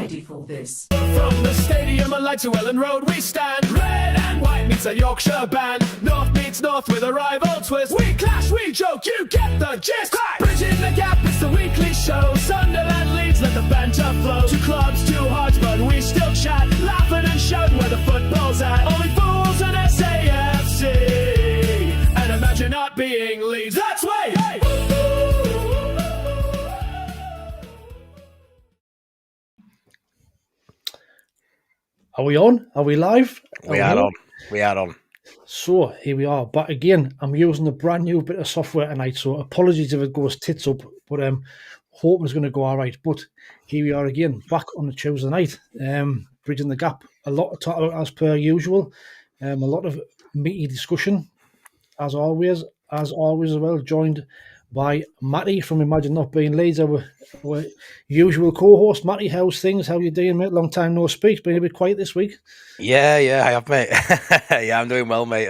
ready for this. From the stadium and light to Ellen Road we stand. Red and white meets a Yorkshire band. North meets north with a rival twist. We clash, we joke, you get the gist. Bridging the gap, it's the weekly show. Sunderland Leeds, let the banter flow. Two clubs, two hearts, but we still chat. Laughing and shouting where the football's at. Only fools and SAFC. And imagine not being Leeds. That's way. Hey. Are we on? Are we live? We are on. We are on. So here we are back again. I'm using a brand new bit of software tonight, so apologies if it goes tits up, but hoping it's going to go all right. But here we are again, back on the Tuesday night, bridging the gap. A lot to talk about as per usual. A lot of meaty discussion, as always as well, joined by Matty from Imagine Not Being Leeds, our usual co-host. Matty, how's things? How you doing, mate? Long time no speak. Been a bit quiet this week. Yeah, I have, mate. Yeah, I'm doing well, mate.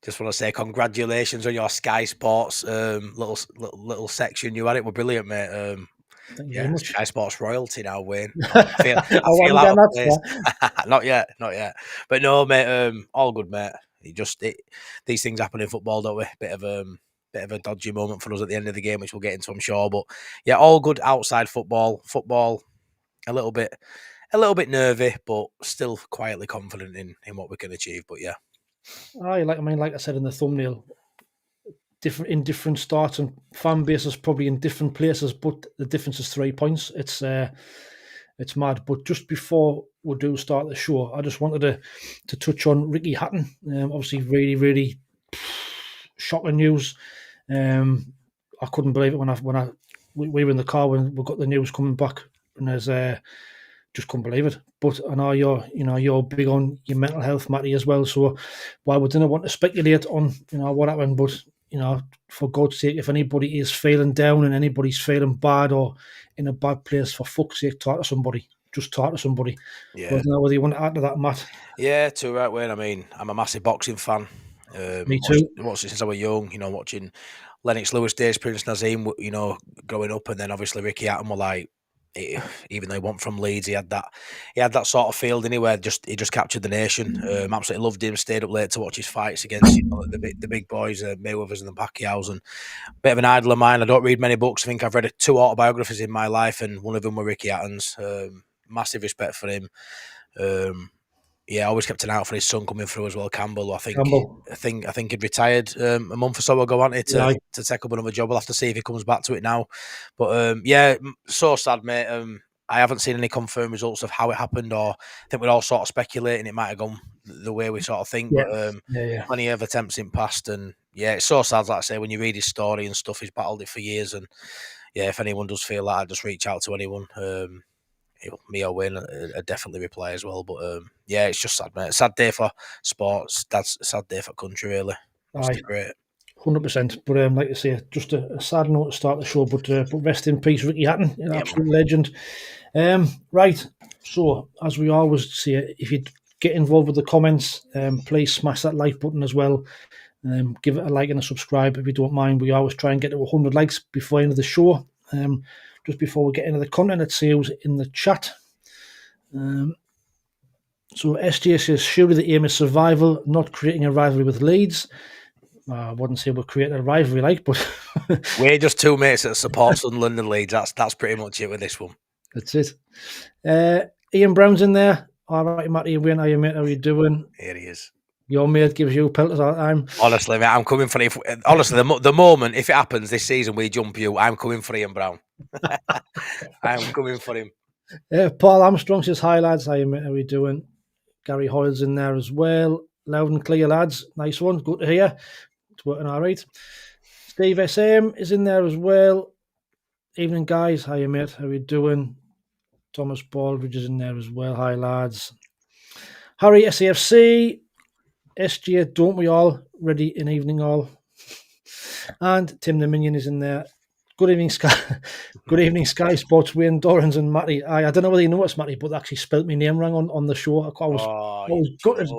Just want to say congratulations on your Sky Sports little section you had. It were brilliant, mate. Yeah, Sky Sports royalty now, Wayne. I feel out of place. Not yet. But no, mate. All good, mate. These things happen in football, don't we? Bit of a dodgy moment for us at the end of the game, which we'll get into, I'm sure. But yeah, all good outside football. Football, a little bit nervy, but still quietly confident in what we can achieve. But yeah, like I said in the thumbnail, different starts and fan bases probably in different places, but the difference is 3 points. It's mad. But just before we do start the show, I just wanted to touch on Ricky Hatton. Obviously, really, really shocking news. I couldn't believe it when we were in the car when we got the news coming back, and there's just couldn't believe it. But I know you're big on your mental health, Matty, as well. So while we didn't want to speculate on what happened, but for God's sake, if anybody is feeling down and anybody's feeling bad or in a bad place, for fuck's sake, talk to somebody. Just talk to somebody. Yeah. I don't know whether you want to add to that, Matt. Yeah, too right, Wayne. I mean, I'm a massive boxing fan. Me too. Watched it since I was young. watching Lennox Lewis days, Prince Nazim. Growing up, and then obviously Ricky Hatton were like, even though he wasn't from Leeds, he had that sort of field anywhere. He just captured the nation. Absolutely loved him. Stayed up late to watch his fights against the big boys, Mayweathers and the Pacquiaos. And a bit of an idol of mine. I don't read many books. I think I've read 2 autobiographies in my life, and one of them were Ricky Hatton's. Massive respect for him. Yeah, I always kept an eye out for his son coming through as well, Campbell. I think he'd retired a month or so ago, wasn't he, to take up another job. We'll have to see if he comes back to it now. But yeah, so sad, mate. I haven't seen any confirmed results of how it happened, or I think we're all sort of speculating it might have gone the way we sort of think. Yeah. But plenty of attempts in past, and yeah, it's so sad. Like I say, when you read his story and stuff, he's battled it for years, and yeah, if anyone does feel like, just reach out to anyone. Me or Wayne, I'd definitely reply as well. But yeah, it's just sad, mate. Sad day for sports. That's a sad day for country, really. That's great. 100%. But like I say, just a sad note to start the show. But rest in peace, Ricky Hatton, absolute legend. Right. So as we always say, if you get involved with the comments, please smash that like button as well. Give it a like and a subscribe if you don't mind. We always try and get to 100 likes before the end of the show. Just before we get into the content, let's see who's in the chat. So SJ says, surely the aim is survival, not creating a rivalry with Leeds. I wouldn't say we're creating a rivalry, but we're just 2 mates that support Sunderland and Leeds. That's pretty much it with this one. That's it. Ian Brown's in there. All right, Matty, Wayne, how you, mate? How are you doing? Here he is. Your mate gives you pelters all the time. Honestly, mate, I'm coming for it. Honestly, the moment, if it happens this season, we jump you, I'm coming for Ian Brown. I'm coming for him. Paul Armstrong says, hi, lads. How you, mate? How are you doing? Gary Hoyle's in there as well. Loud and clear, lads. Nice one. Good to hear. It's working all right. Steve SM is in there as well. Evening, guys. How you, mate? How are you doing? Thomas Baldridge is in there as well. Hi, lads. Harry SAFC. SJ, don't we all? Ready in evening all. And Tim the Minion is in there. Good evening, Sky. Good evening, Sky Sports. Wayne Dorrans and Matty. I don't know whether you noticed, Matty, but they actually spelt my name wrong on the show. I was gutted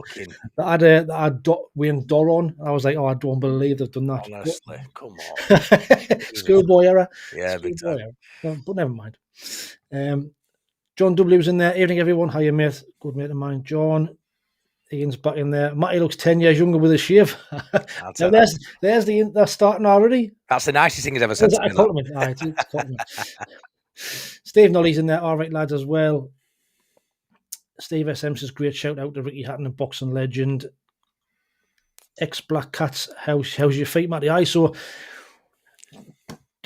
that I had Wayne Doran. I was like, I don't believe they've done that. Honestly, come on. Schoolboy error. Yeah, big time. But never mind. John W was in there. Evening, everyone. How you, mate? Good mate of mine, John. Ian's back in there. Matty looks 10 years younger with a shave. Now there's they're starting already. That's the nicest thing he's ever said to me. A compliment. Aye, it's a compliment. Steve Nolly's in there. All right, lads, as well. Steve SM says, great shout out to Ricky Hatton, a boxing legend. Ex-Black Cats, how's your feet, Matty? Aye, so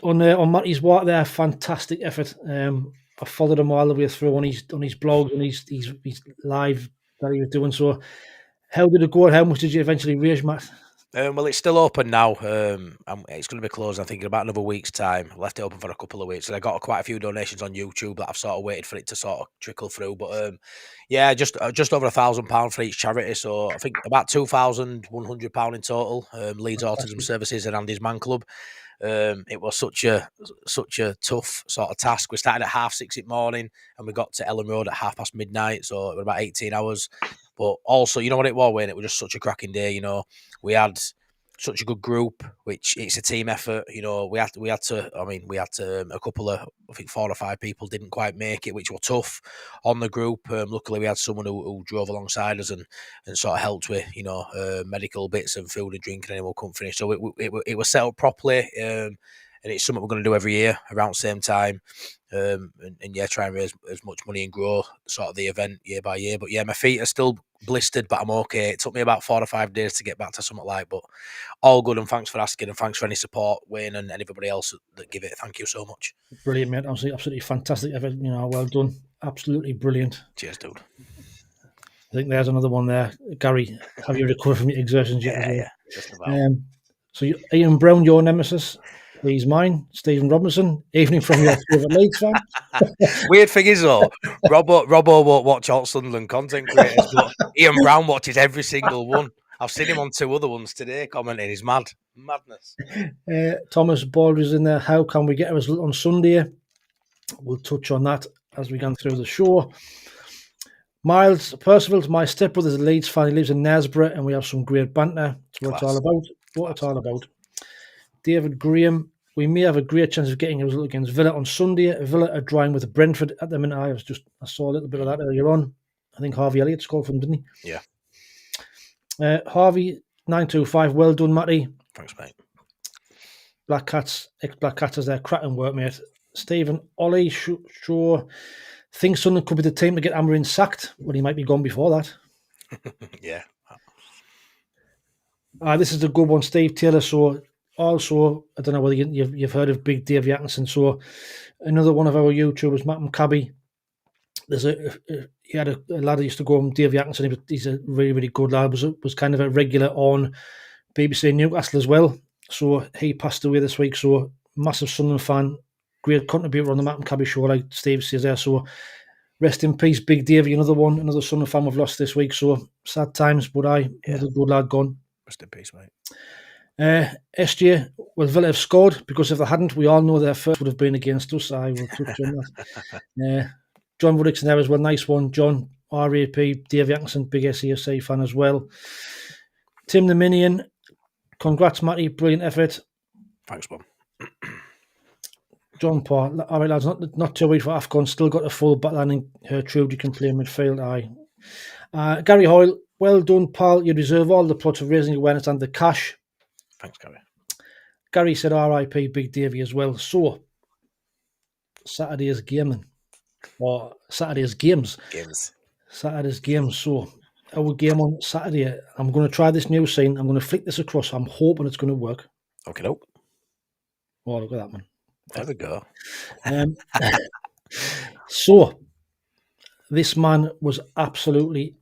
on Matty's walk there, fantastic effort. I followed him all the way through on his blog and his live that he was doing. So how did it go and how much did you eventually raise, Matt? Well, it's still open now. It's going to be closed, I think, in about another week's time. I left it open for a couple of weeks. And I got quite a few donations on YouTube that I've sort of waited for it to sort of trickle through. But yeah, just over £1,000 for each charity. So I think about £2,100 in total. Leeds Autism Services and Andy's Man Club. It was such a tough sort of task. We started at 6:30 in the morning and we got to Ellen Road at midnight midnight, so it was about 18 hours. But also, you know what it was, Wayne? It was just such a cracking day. You know, we had such a good group, which it's a team effort. You know, we had to. A couple of, I think 4 or 5 people didn't quite make it, which were tough on the group. Luckily, we had someone who drove alongside us and sort of helped with, you know, medical bits and food and drink, and anyone couldn't finish. So it was set up properly, and it's something we're going to do every year around the same time. And yeah, try and raise as much money and grow sort of the event year by year. But yeah, my feet are still blistered, but I'm okay. It took me about 4 or 5 days to get back to something like, but all good. And thanks for asking, and thanks for any support, Wayne, and everybody else that give it. Thank you so much. Brilliant, mate. Absolutely fantastic effort. You know, well done. Absolutely brilliant. Cheers, dude. I think there's another one there. Gary, have you recovered from your exertions yet? Yeah, just about. So Ian Brown, your nemesis. He's mine. Stephen Robinson. Evening from your favourite Leeds fan. Weird thing is though, Robbo won't watch all Sunderland content creators, but Ian Brown watches every single one. I've seen him on 2 other ones today commenting. He's madness. Thomas Baldry's in there. How can we get a result on Sunday? We'll touch on that as we go through the show. Miles Percival's my stepbrother's a Leeds fan. He lives in Knaresborough, and we have some great banter. That's what it's all about. It's all about. David Graham, we may have a great chance of getting a result against Villa on Sunday. Villa are drawing with Brentford at the minute. I saw a little bit of that earlier on. I think Harvey Elliott scored from, didn't he? Yeah. Harvey 925, well done, Matty. Thanks, mate. Black Cats, ex-Black Cats is there, cracking work, mate. Stephen Ollie, sure. Think Sunderland could be the team to get Amorim sacked. Well, he might be gone before that. Yeah. This is a good one, Steve Taylor. So, also, I don't know whether you've heard of Big Dave Atkinson. So, another one of our YouTubers, Matt McCabby. He had a lad who used to go on Dave Atkinson. He's a really, really good lad. Was kind of a regular on BBC Newcastle as well. So he passed away this week. So massive Sunderland fan, great contributor on the Matt McCabby show, like Steve says there. So rest in peace, Big Davey. Another Sunderland fan we've lost this week. So sad times, but another good lad gone. Rest in peace, mate. SJ, well, Villa have scored, because if they hadn't, we all know their first would have been against us. I will touch on that. John Woodrickson there as well. Nice one, John. RAP, Dave Atkinson, big SAFC fan as well. Tim the Minion, congrats, Matty. Brilliant effort. Thanks, Bob. John Paul, all right, lads, not too worried for AFCON. Still got a full backline and Gertrude, you can play midfield. Aye. Gary Hoyle, well done, pal. You deserve all the plaudits for raising awareness and the cash. Thanks, Gary. Gary said RIP, Big Davey as well. So, Saturday's gaming. Or Saturday's games. Saturday's games. So, our game on Saturday, I'm going to try this new scene. I'm going to flick this across. I'm hoping it's going to work. Okay, nope. Oh, look at that, man. There we go. So, this man was absolutely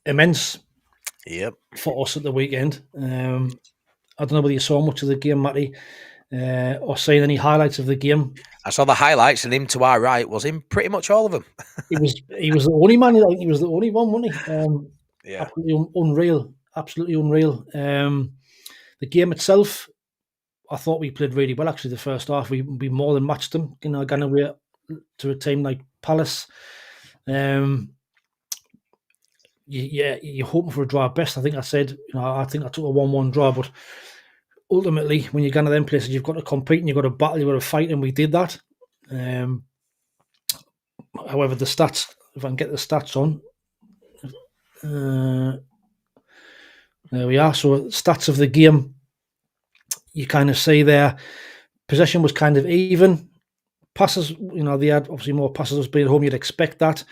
immense. Yep. For us at the weekend. I don't know whether you saw much of the game, Matty, or seen any highlights of the game. I saw the highlights, and him to our right was in pretty much all of them. He was the only man. He was the only one, wasn't he? Yeah. Absolutely unreal. Absolutely unreal. The game itself, I thought we played really well. Actually, the first half we more than matched them. You know, going away to a team like Palace. You're hoping for a draw at best. I think I said, I think I took a 1-1 draw, but ultimately, when you're going to them places, you've got to compete and you've got to battle, you've got to fight, and we did that. However, the stats, if I can get the stats on, there we are. So stats of the game, you kind of see there, possession was kind of even. Passes, they had obviously more passes being at home. You'd expect that.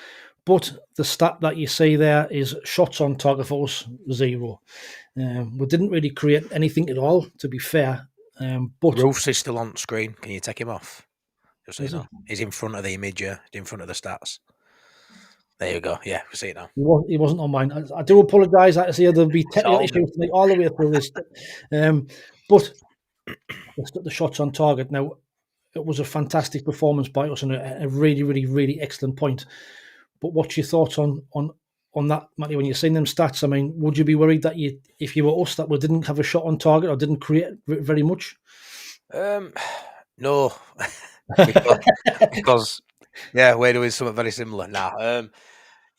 But the stat that you see there is shots on target for us, 0. We didn't really create anything at all, to be fair. But Roofs is still on screen. Can you take him off? Just so you Is know. He's in front of the image, yeah. In front of the stats. There you go. Yeah, we see it now. he wasn't on mine. I do apologise. I see there'll be technical all issues all the way through this. But the shots on target. Now, it was a fantastic performance by us and a really, really, really excellent point. But what's your thoughts on that, Matty, when you're seeing them stats? I mean, would you be worried that if you were us, that we didn't have a shot on target or didn't create very much? No, because yeah, we're doing something very similar now.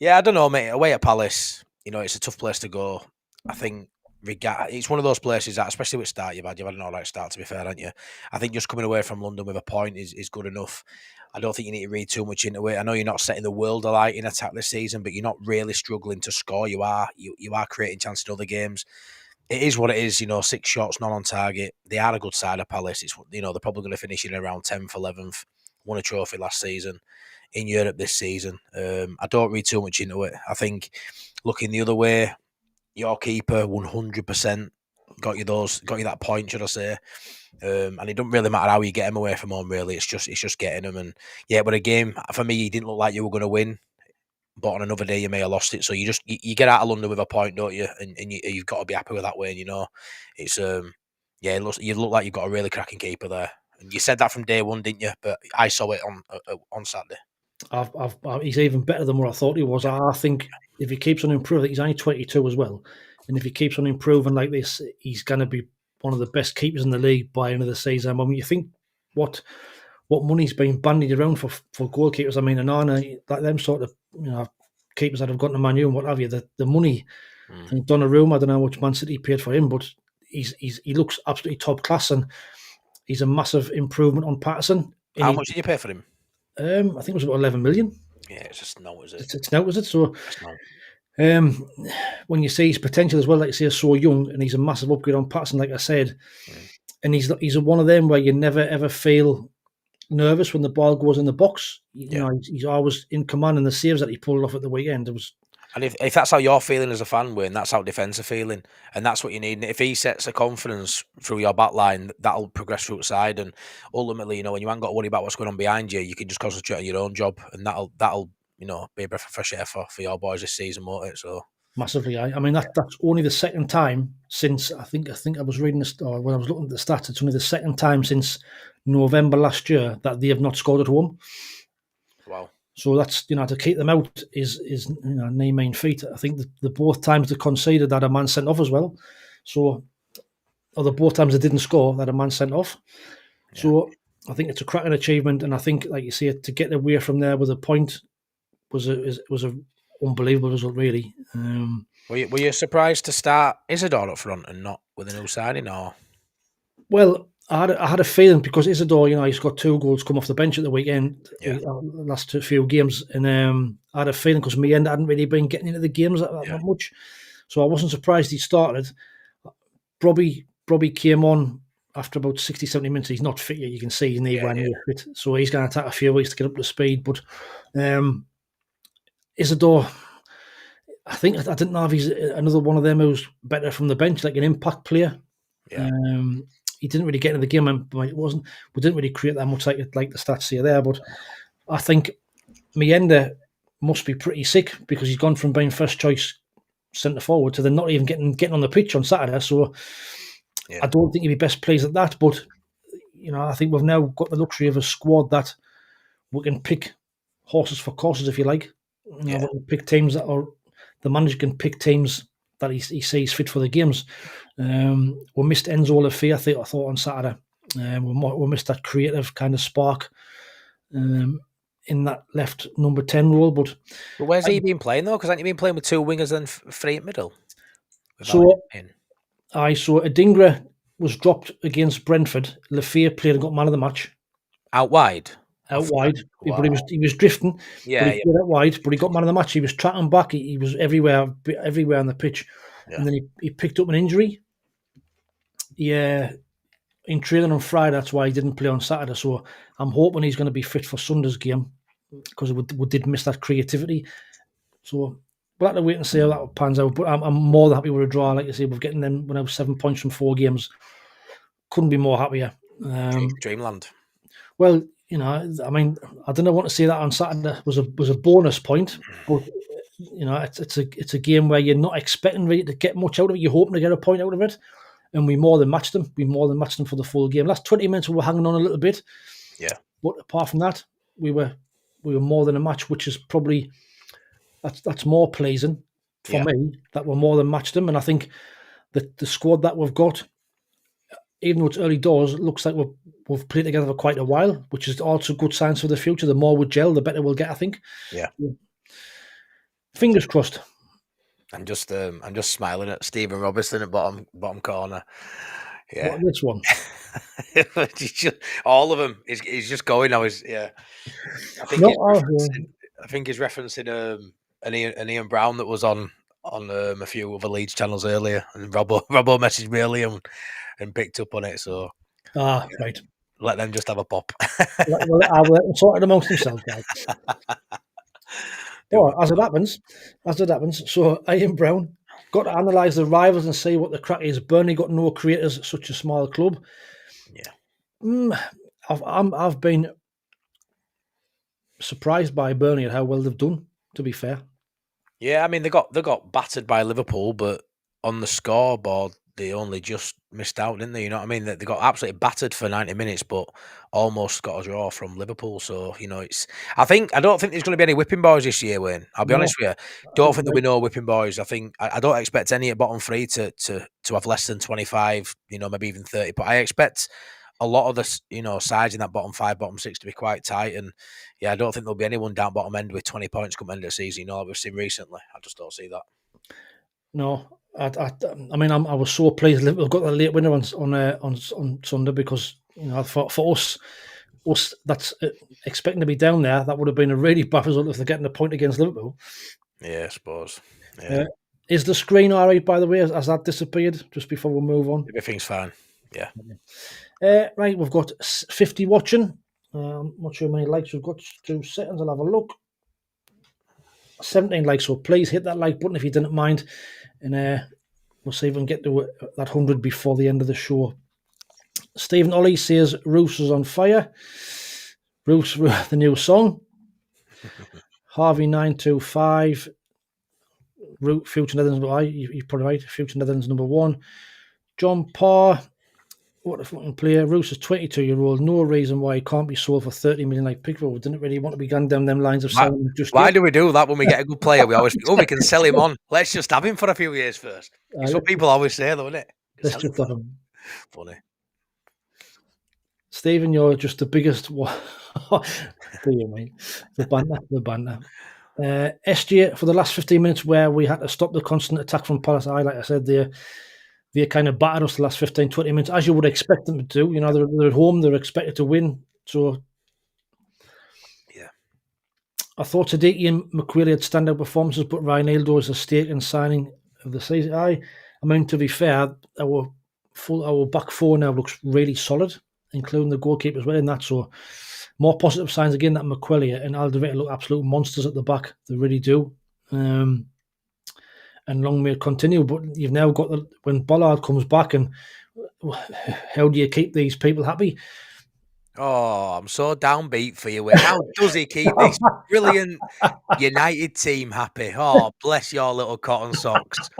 Yeah, I don't know, mate. Away at Palace, it's a tough place to go. I think it's one of those places that, especially with start you've had an all right start, to be fair, haven't you? I think just coming away from London with a point is good enough. I don't think you need to read too much into it. I know you're not setting the world alight in attack this season, but you're not really struggling to score. You are creating chances in other games. It is what it is, 6 shots, not on target. They are a good side of Palace. It's they're probably going to finish in around 10th, 11th. Won a trophy last season in Europe this season. I don't read too much into it. I think looking the other way, your keeper 100% got you that point, should I say? And it doesn't really matter how you get him away from home. Really, it's just getting him. And yeah, but a game for me, you didn't look like you were going to win. But on another day, you may have lost it. So you get out of London with a point, don't you? And you've got to be happy with that way. And it's you look like you've got a really cracking keeper there. And you said that from day one, didn't you? But I saw it on Saturday. He's even better than what I thought he was. I think if he keeps on improving, he's only 22 as well, and if he keeps on improving like this, he's going to be one of the best keepers in the league by the end of the season. I mean, you think what money's been bandied around for goalkeepers. I mean, Anana, like them sort of keepers that have gone to Man U and what have you. The money. I think Donnarumma, I don't know how much Man City paid for him, but he looks absolutely top class, and he's a massive improvement on Patterson. How much did you pay for him? I think it was about 11 million. Yeah, it's just no, is it? It's now, is it? So, when you see his potential as well, like you say, so young, and he's a massive upgrade on Patterson, like I said, and he's one of them where you never ever feel nervous when the ball goes in the box. He's always in command, and the saves that he pulled off at the weekend, it was. And if that's how you're feeling as a fan, Wayne, that's how defence are feeling. And that's what you need. And if he sets a confidence through your back line, that'll progress through the side. And ultimately, when you haven't got to worry about what's going on behind you, you can just concentrate on your own job. And that'll be a breath of fresh air for your boys this season, won't it? So massively. I mean, that's only the second time since, I think I was reading this, or when I was looking at the stats, it's only the second time since November last year that they have not scored at home. Wow. So that's, to keep them out is no mean feat. I think the both times they conceded that a man sent off as well. So, or the both times they didn't score that a man sent off. Yeah. So I think it's a cracking achievement, and I think, like you say, to get away from there with a point was a unbelievable result, really. Were you surprised to start Isidore up front and not with a new signing, or? Well, I had a feeling, because Isidore, he's got 2 goals come off the bench at the weekend, last few games, and I had a feeling because Mienda hadn't really been getting into the games that much, so I wasn't surprised he started. Bobby came on after about 60, 70 minutes. He's not fit yet. You can see he's near fit, so he's going to take a few weeks to get up to speed. But Isidore, I didn't know if he's another one of them who's better from the bench, like an impact player. Yeah. He didn't really get into the game, and we didn't really create that much like the stats say there. But I think Mienda must be pretty sick, because he's gone from being first choice centre forward to then not even getting on the pitch on Saturday. So I don't think he'd be best pleased at that. But I think we've now got the luxury of a squad that we can pick horses for courses, if you like. We can pick teams the manager can pick teams that he sees fit for the games. We missed Enzo Lafay, I thought on Saturday. We missed that creative kind of spark in that left number 10 role. But where's he been playing, though? Because hasn't he been playing with 2 wingers and 3 at middle? So Adingra was dropped against Brentford. Lafay played and got man of the match. Out wide? out wide. Wow. But he was drifting. Yeah, but he played out wide. But he got man of the match. He was tracking back. He was everywhere on the pitch. Yeah. And then he picked up an injury. Yeah, in training on Friday. That's why he didn't play on Saturday. So I'm hoping he's going to be fit for Sunday's game because we did miss that creativity. So we'll have to wait and see how that pans out. But I'm more than happy with a draw. Like I say, we're getting them when I was 7 points from 4 games. Couldn't be more happier. Dreamland. Well, you know, I mean, I didn't want to say that on Saturday was a bonus point, but you know, it's a game where you're not expecting really to get much out of it. You're hoping to get a point out of it, and we more than matched them. We more than matched them for the full game. Last 20 minutes we were hanging on a little bit, Yeah. But apart from that, we were more than a match, which is probably that's more pleasing for me that we're more than matched them. And I think that the squad that we've got, even though it's early doors, it looks like we've played together for quite a while, which is also good signs for the future. The more we gel, the better we'll get, I think. Yeah. Fingers crossed. I'm just smiling at Stephen Robertson at bottom corner. Yeah. What, this one? All of them. He's just going now. I think he's referencing an Ian Brown that was on a few other Leeds channels earlier, and Robbo messaged me earlier and picked up on it. So right. Let them just have a pop. Well, I will sort it amongst themselves, guys. As it happens. So Ian Brown got to analyse the rivals and see what the crack is. Burnley got no creators, such a small club. Yeah. I've been surprised by Burnley at how well they've done, to be fair. Yeah, I mean they got battered by Liverpool, but on the scoreboard they only just missed out, didn't they? You know what I mean? They got absolutely battered for 90 minutes, but almost got a draw from Liverpool. So, you know, I don't think there's going to be any whipping boys this year, Wayne. I'll be honest with you. Don't think there'll be no whipping boys. I don't expect any at bottom three to have less than 25, you know, maybe even 30. But I expect a lot of the, you know, sides in that bottom 5, bottom 6 to be quite tight. And yeah, I don't think there'll be anyone down bottom end with 20 points come end of the season, you know, like we've seen recently. I just don't see that. No, I mean, I was so pleased Liverpool got the late winner on Sunday because, you know, for us that's expecting to be down there, that would have been a really bad result if they're getting a point against Liverpool. Yeah, I suppose. Yeah. Is the screen all right, by the way? Has that disappeared just before we move on? Everything's fine. Yeah. Right, we've got 50 watching. I'm not sure how many likes we've got. 2 seconds, I'll have a look. 17 likes, so please hit that like button if you didn't mind. And we'll see if we can get to that 100 before the end of the show. Stephen Ollie says Roos is on fire. Roos, the new song. Harvey 925. Future Netherlands. You're probably right. Future Netherlands number 1. John Parr. What a fucking player. Roos is 22-year-old. No reason why he can't be sold for 30 million like Pickford. Didn't really want to be going down them lines of selling him just Why yet. do we do that when we get a good player? We always think, we can sell him on. Let's just have him for a few years first. It's what people always say, though, isn't it? Let's just have him. Funny. Stephen, you're just the biggest. Do you, mate? The banter. SJ, for the last 15 minutes where we had to stop the constant attack from Palace, like I said, they kind of battered us the last 15, 20 minutes, as you would expect them to do. You know, they're at home, they're expected to win. So, yeah. I thought Sadiki and McQuarrie had standout performances, but Reinildo is a stake in signing of the season. I mean, to be fair, our back four now looks really solid, including the goalkeeper as well in that. So, more positive signs again that McQuarrie and Alderweireld look absolute monsters at the back. They really do. And long may it continue, but you've now got when Bollard comes back, and how do you keep these people happy? Oh, I'm so downbeat for you. How does he keep this brilliant United team happy? Oh, bless your little cotton socks.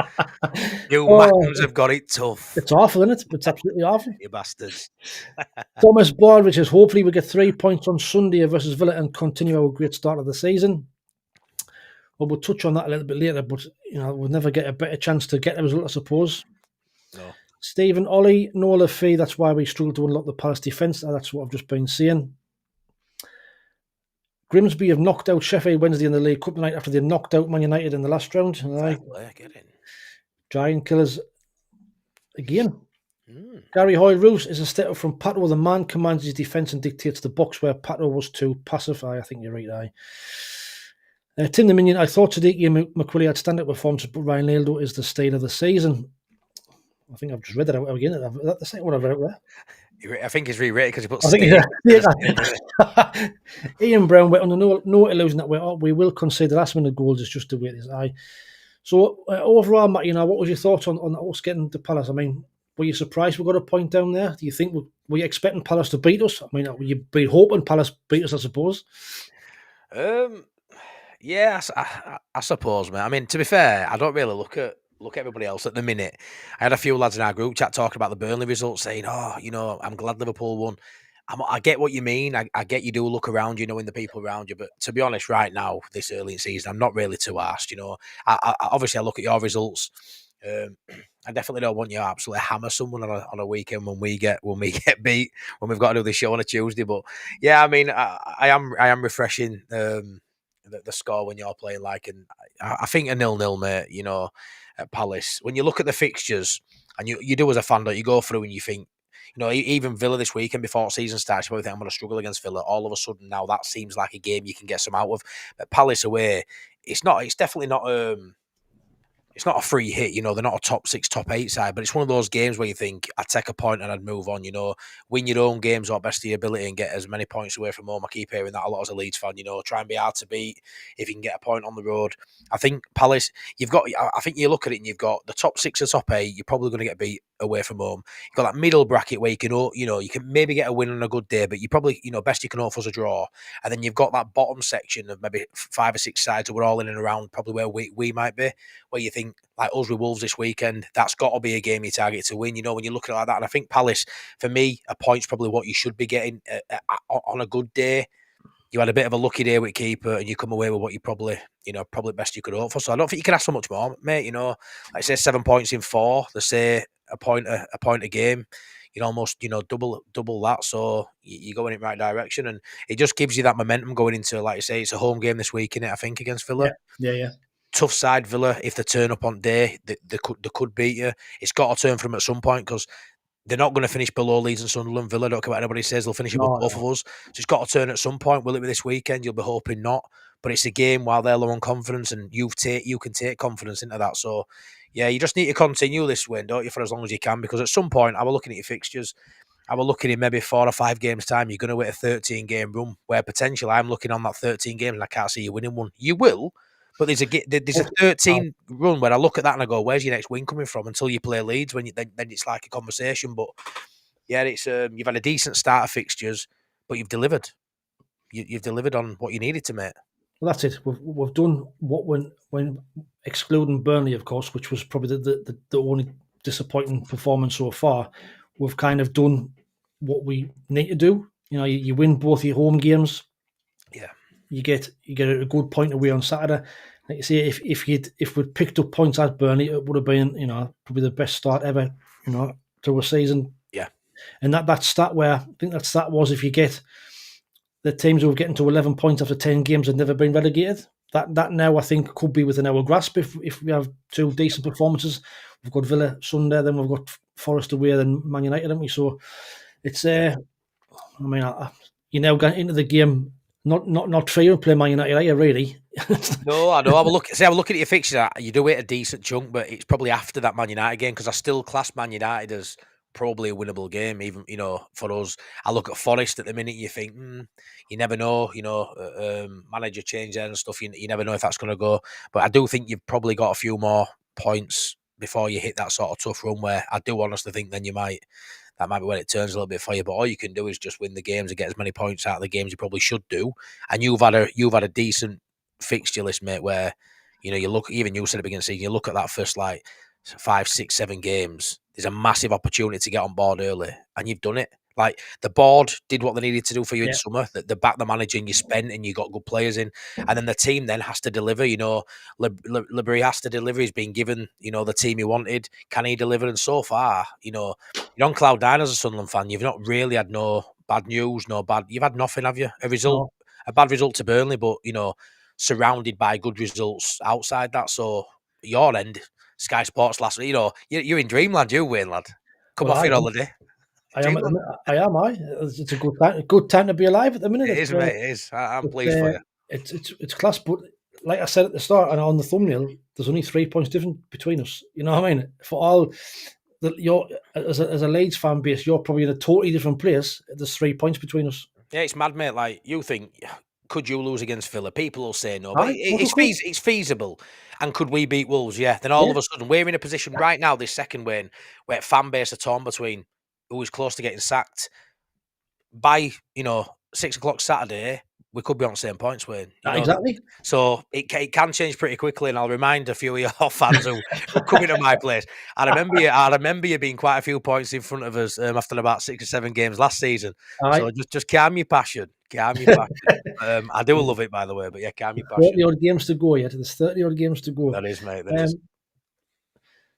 You Mackhams have got it tough. It's awful, isn't it? It's absolutely awful. You bastards. Thomas Baldridge says, hopefully we get 3 points on Sunday versus Villa and continue our great start of the season. Well, we'll touch on that a little bit later, but you know, we'll never get a better chance to get a result, I suppose. No. Stephen Ollie, Nola Fee, that's why we struggle to unlock the Palace defence. That's what I've just been saying. Grimsby have knocked out Sheffield Wednesday in the League Cup tonight after they knocked out Man United in the last round. Get in. Giant killers again. Gary Hoyle-Roos is a step up from Pato. The man commands his defence and dictates the box, where Pato was too passive. I think you're right, Tim the Minion, I thought today Ian McQuilly had stand-up performance, but Ryan Laldo is the style of the season. I think I've just read that out again. Is that the second one I've read out there? I think he's rewritten because he put I think Ian Brown went on no illusion that we will concede the last minute goals. It's just the way it is. So overall, Matt, what was your thoughts on us getting to Palace? I mean, were you surprised we got a point down there? Do you think were you expecting Palace to beat us? I mean, were you be hoping Palace beat us? I suppose. Yeah, I suppose, mate. I mean, to be fair, I don't really look at everybody else at the minute. I had a few lads in our group chat talking about the Burnley results, saying, "Oh, I'm glad Liverpool won." I get what you mean. I get you do look around, in the people around you. But to be honest, right now, this early in season, I'm not really too arsed. Obviously, I look at your results. I definitely don't want you to absolutely hammer someone on a weekend when we get beat, when we've got to do this show on a Tuesday. But yeah, I mean, I am refreshing the score when you're playing and I think a 0-0, mate. At Palace, when you look at the fixtures and you do as a fan, you go through and you think, even Villa this weekend before season starts, you probably think I'm going to struggle against Villa. All of a sudden now that seems like a game you can get some out of. But Palace away, it's definitely not. It's not a free hit, they're not a top 6, top 8 side, but it's one of those games where you think, I'd take a point and I'd move on, win your own games or best of your ability and get as many points away from home. I keep hearing that a lot as a Leeds fan, try and be hard to beat if you can get a point on the road. I think Palace, I think you look at it and you've got the top 6 or top 8, you're probably going to get beat away from home. You've got that middle bracket where you can, you can maybe get a win on a good day, but you probably, best you can hope for is a draw. And then you've got that bottom section of maybe 5 or 6 sides that we're all in and around probably where we might be, where you think, like us with Wolves this weekend, that's got to be a game you target to win, when you look at it like that. And I think Palace, for me, a point's probably what you should be getting on a good day. You had a bit of a lucky day with keeper and you come away with what you probably best you could hope for. So I don't think you can ask for much more, mate. Like I say, 7 points in 4. They say a point a game. Almost, double that. So you're going in the right direction. And it just gives you that momentum going into, like I say, it's a home game this week, innit, I think, against Villa. Yeah. Tough side Villa. If they turn up on day, they could beat you. It's got to turn for them at some point because they're not going to finish below Leeds and Sunderland. Villa, don't care what anybody says, they'll finish above both of us. So it's got to turn at some point. Will it be this weekend? You'll be hoping not. But it's a game while they're low on confidence, and you can take confidence into that. So yeah, you just need to continue this win, don't you, for as long as you can? Because at some point, I was looking at your fixtures. I was looking in maybe 4 or 5 games time. You're going to hit a 13-game run where potentially I'm looking on that 13 games and I can't see you winning one. You will. But there's a 13 run where I look at that and I go, "Where's your next win coming from?" Until you play Leeds, then it's like a conversation. But yeah, it's you've had a decent start of fixtures, but you've delivered. You've delivered on what you needed to, mate. Well, that's it. We've done what when excluding Burnley, of course, which was probably the only disappointing performance so far. We've kind of done what we need to do. You win both your home games. Yeah. You get a good point away on Saturday. Like you say, if we'd picked up points at Burnley, it would have been probably the best start ever to a season. Yeah, and that stat was if you get the teams who are getting to 11 points after 10 games have never been relegated. That now I think could be within our grasp if we have 2 decent performances. We've got Villa Sunday, then we've got Forest away, then Man United, haven't we? So it's you now get into the game. Not fair to play Man United, are you, really? No, I know. I was looking at your fixture. You do hit a decent chunk, but it's probably after that Man United game because I still class Man United as probably a winnable game. Even for us, I look at Forest at the minute. You think you never know. Manager change there and stuff. You never know if that's going to go. But I do think you've probably got a few more points before you hit that sort of tough run. Where I do honestly think then that might be when it turns a little bit for you. But all you can do is just win the games and get as many points out of the games you probably should do. And you've had a decent fixture list, mate, where you look, even you said at the beginning of the season, you look at that first 5, 6, 7 games, there's a massive opportunity to get on board early, and you've done it. Like the board did what they needed to do for you in summer. They backed the manager and you spent and you got good players in, and then the team then has to deliver. Libri has to deliver. He's been given the team he wanted. Can he deliver? And so far, you're on cloud 9 as a Sunderland fan. You've not really had no bad news, you've had nothing, have you? A bad result to Burnley, but surrounded by good results outside that. So your end, Sky Sports last week, you're in dreamland, you Wayne lad. Come Well, off I your am. holiday. I Do am you at the know? minute. I am. It's a good time to be alive at the minute. It is, mate. It is. I'm pleased for you. It's class, but like I said at the start and on the thumbnail, there's only 3 points difference between us. You know what I mean? For all that you're as a Leeds fan base, you're probably in a totally different place. There's 3 points between us. Yeah, it's mad, mate. Like, you think, could you lose against Villa? People will say no, but Aye, of course we could. it's feasible. And could we beat Wolves? Yeah. Then all Yeah, of a sudden, we're in a position right now, this second win, where fan base are torn between who is close to getting sacked. By 6 o'clock Saturday, we could be on the same points, Wayne. exactly. So it can change pretty quickly. And I'll remind a few of your fans who come into my place. I remember you being quite a few points in front of us after about 6 or 7 games last season. Aye. So just calm your passion. Calm your passion. I do love it, by the way, but yeah, calm your passion. 30 odd games to go yet. There's 30 odd games to go. That is, mate. That is.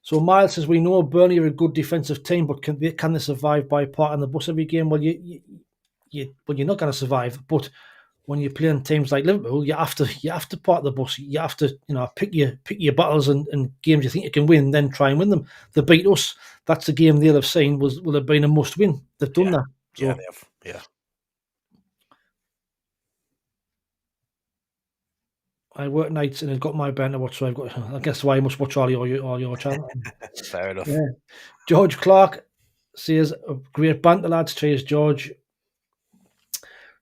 So Miles says, we know Burnley are a good defensive team, but can they survive by parking the bus every game? Well, you're not going to survive. But when you're playing teams like Liverpool, you have to park the bus. You have to pick your battles and games you think you can win, then try and win them. They beat us. That's the game they'll have seen will have been a must win. They've done that. So, yeah, they have. Yeah. I work nights and I've got my banter watch, so I guess why I must watch all your channel. Fair enough. Yeah. George Clark says, great banter, lads. Cheers, George.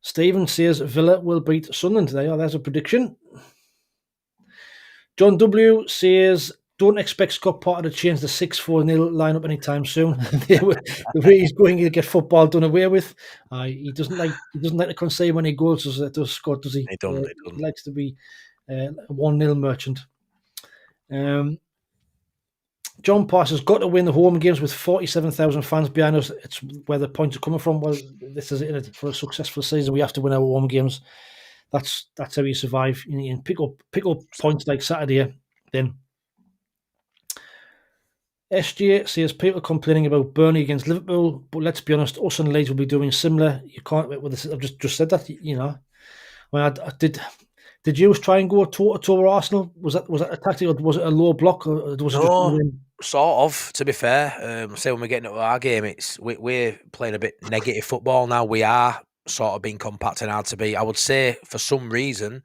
Stephen says Villa will beat Sunderland today. Oh, there's a prediction. John W says, don't expect Scott Potter to change the 6-4-0 lineup anytime soon. The way he's going to get football done away with. He doesn't like to concede when he goes, does Scott, does he? He doesn't. He likes to be a 1-0 merchant. John Pass has got to win the home games with 47,000 fans behind us. It's where the points are coming from. Well, this is it. For a successful season, we have to win our home games. That's how you survive. You can pick up points like Saturday. Then SJ says people complaining about Burnley against Liverpool, but let's be honest, us and Leeds will be doing similar. You can't. I've just said that. I did. Did you try and go toe-to-toe with Arsenal? Was that a tactic, or was it a low block, or was it just sort of? To be fair, say when we're getting into our game, we're playing a bit negative football now. We are sort of being compact and hard to beat. I would say for some reason,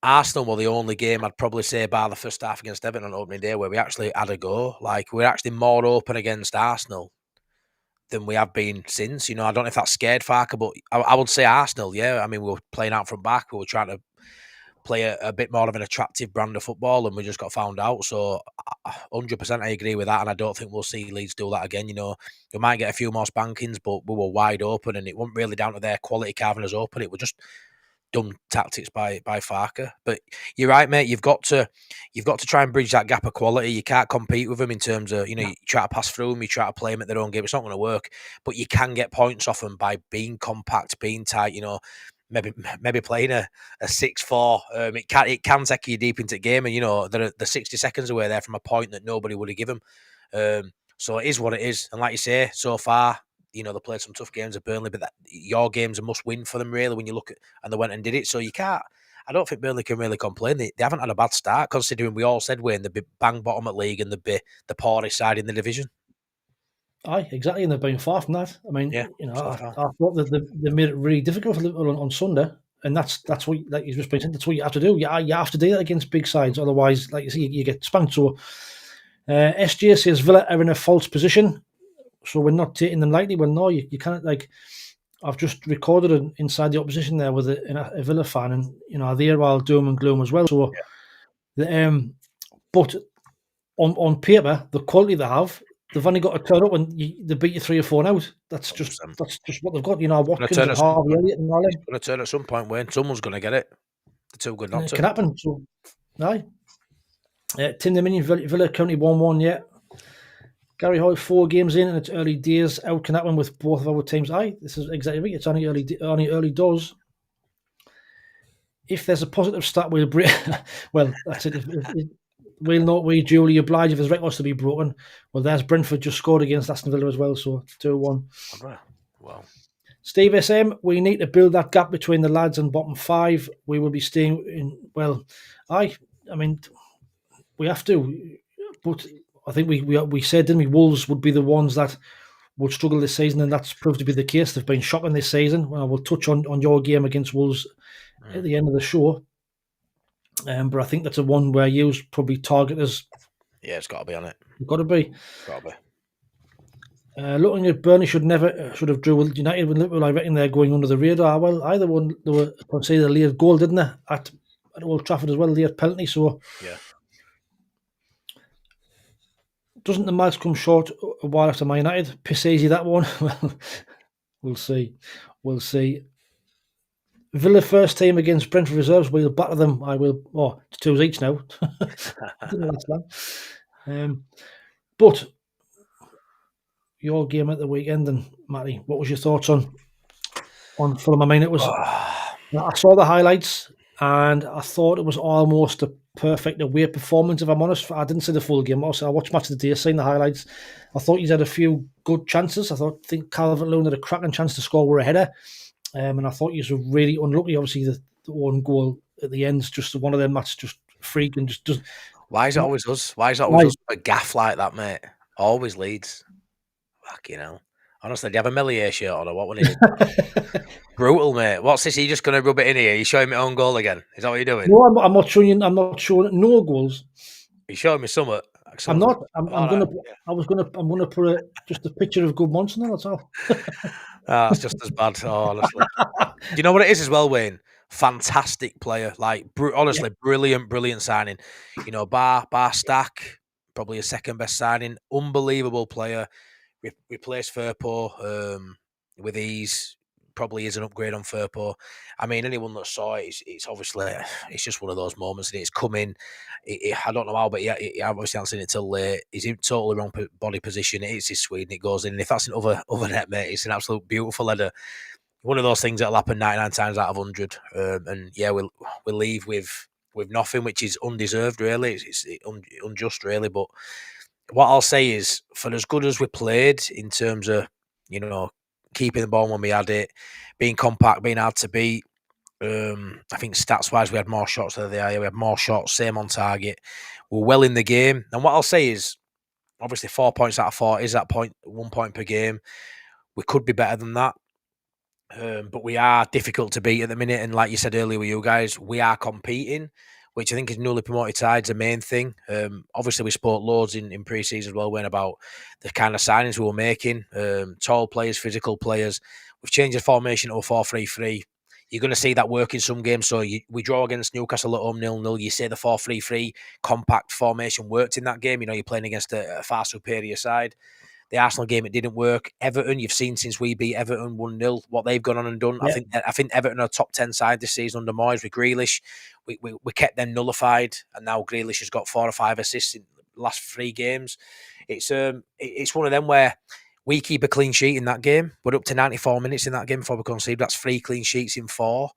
Arsenal were the only game I'd probably say bar the first half against Everton on opening day where we actually had a go. Like, we're actually more open against Arsenal than we have been since. I don't know if that's scared Farker, but I would say Arsenal. Yeah, I mean, we were playing out from back. We were trying to play a bit more of an attractive brand of football, and we just got found out. So 100% I agree with that, and I don't think we'll see Leeds do that again. We might get a few more spankings, but we were wide open, and it wasn't really down to their quality carving us open. It was just dumb tactics by Farker. But you're right, mate. You've got to try and bridge that gap of quality. You can't compete with them in terms of you try to pass through them, you try to play them at their own game. It's not going to work. But you can get points off them by being compact, being tight. Maybe playing a 6-4. It can take you deep into the game, and they're 60 seconds away there from a point that nobody would have given. So it is what it is, and like you say, so far, they played some tough games at Burnley, but your game's a must-win for them, really, when you look at, and they went and did it. So you can't. I don't think Burnley can really complain. They haven't had a bad start, considering we all said Wayne they'd be bang bottom at league and they'd be the poorest side in the division. Aye, exactly, and they've been far from that. I mean, yeah, I thought that they made it really difficult for Liverpool on Sunday, and that's what, like you've just been saying, that's what you have to do. You have to do that against big sides, otherwise, like you see, you get spanked. So, SJ says Villa are in a false position, so we're not taking them lightly. Well, no, you can't. Like, I've just recorded it inside the opposition there with a Villa fan, and they're all doom and gloom as well. So, but on paper, the quality they have. They've only got to turn up and they beat you 3 or 4 out. That's just what they've got. Watkins and Harvey Elliott and all that. It's going to turn at some point, Wayne. Someone's going to get it. They're too good not to. It can happen. So, aye. Tim the Minion, Villa currently 1-1 yet. Gary Hoy 4 games in and it's early days. Out can happen with both of our teams. Aye, this is exactly right. It's only early doors. If there's a positive start, we'll break. Well, that's it. We'll not be duly obliged if his records to be broken. Well, there's Brentford just scored against Aston Villa as well, so 2-1. Wow. Steve SM, we need to build that gap between the lads and bottom 5. We will be staying in. Well, I mean, we have to, but I think we said, didn't we, Wolves would be the ones that would struggle this season, and that's proved to be the case. They've been shocking this season. Well, we'll touch on your game against Wolves at the end of the show. But I think that's a one where you probably target as. Yeah, it's got to be on it. Got to be. Got to be. Looking at Burnley should have drew with United with Liverpool. I reckon they're going under the radar. Well, either one, they were conceded a late goal, didn't they, at Old Trafford as well, late penalty. So yeah, doesn't the match come short a while after Man United? Piss easy that one. Well, we'll see. Villa first team against Brentford reserves. We'll batter them. I will. Oh, it's 2 each now. I didn't know that's that. But your game at the weekend, and Matty, what was your thoughts on Fulham? I mean, it was. I saw the highlights, and I thought it was almost a perfect away performance. If I'm honest, I didn't see the full game. Also, I watched Match of the Day, seen the highlights. I thought he's had a few good chances. I think Calvert-Lewin had a cracking chance to score with a header, and I thought he was really unlucky. Obviously, the one goal at the end is just one of them that's just freak and just doesn't. Why is it always us? Why is it always us a gaff like that, mate? Always Leeds. Fucking hell. Honestly, do you have a Millier shirt on or what one is it? Brutal, mate. What's this? Are you just going to rub it in here? Are you showing me own goal again? Is that what you're doing? No, I'm not showing you. I'm not showing no goals. Are you showing me something? I'm not. I'm gonna put just a picture of Good Monson there. That's all. It's just as bad. Oh, honestly. Do you know what it is as well, Wayne? Fantastic player. Like, honestly, brilliant signing. You know, bar stack, probably a second best signing. Unbelievable player. Replaced Firpo with ease. Probably is an upgrade on Firpo. I mean, anyone that saw it, it's obviously, it's just one of those moments. And it's coming. I don't know how, but he obviously hasn't seen it till late. He's in totally wrong body position. It hits his Sweden. It goes in. And if that's an other net, mate, it's an absolute beautiful header. One of those things that'll happen 99 times out of 100. And yeah, we'll leave with nothing, which is undeserved, really. It's unjust, really. But what I'll say is, for as good as we played in terms of, you know, keeping the ball when we had it, being compact, being hard to beat, I think stats-wise we had more shots than they are. We had more shots, same on target. We're well in the game. And what I'll say is, obviously 4 points out of 4 is that 1 point per game. We could be better than that. But we are difficult to beat at the minute. And like you said earlier with you guys, we are competing, which I think is newly promoted sides the main thing. Obviously, we spoke loads in pre-season as well, when about the kind of signings we were making. Tall players, physical players. We've changed the formation to a 4-3-3. You're going to see that work in some games. So we draw against Newcastle at home 0-0. You say the 4-3-3 compact formation worked in that game. You know, you're playing against a far superior side. The Arsenal game, it didn't work. Everton, you've seen since we beat Everton 1-0, what they've gone on and done. Yeah. I think Everton are a top 10 side this season under Moyes with Grealish. We kept them nullified, and now Grealish has got 4 or 5 assists in the last 3 games. It's one of them where we keep a clean sheet in that game. We're up to 94 minutes in that game before we concede. That's 3 clean sheets in 4.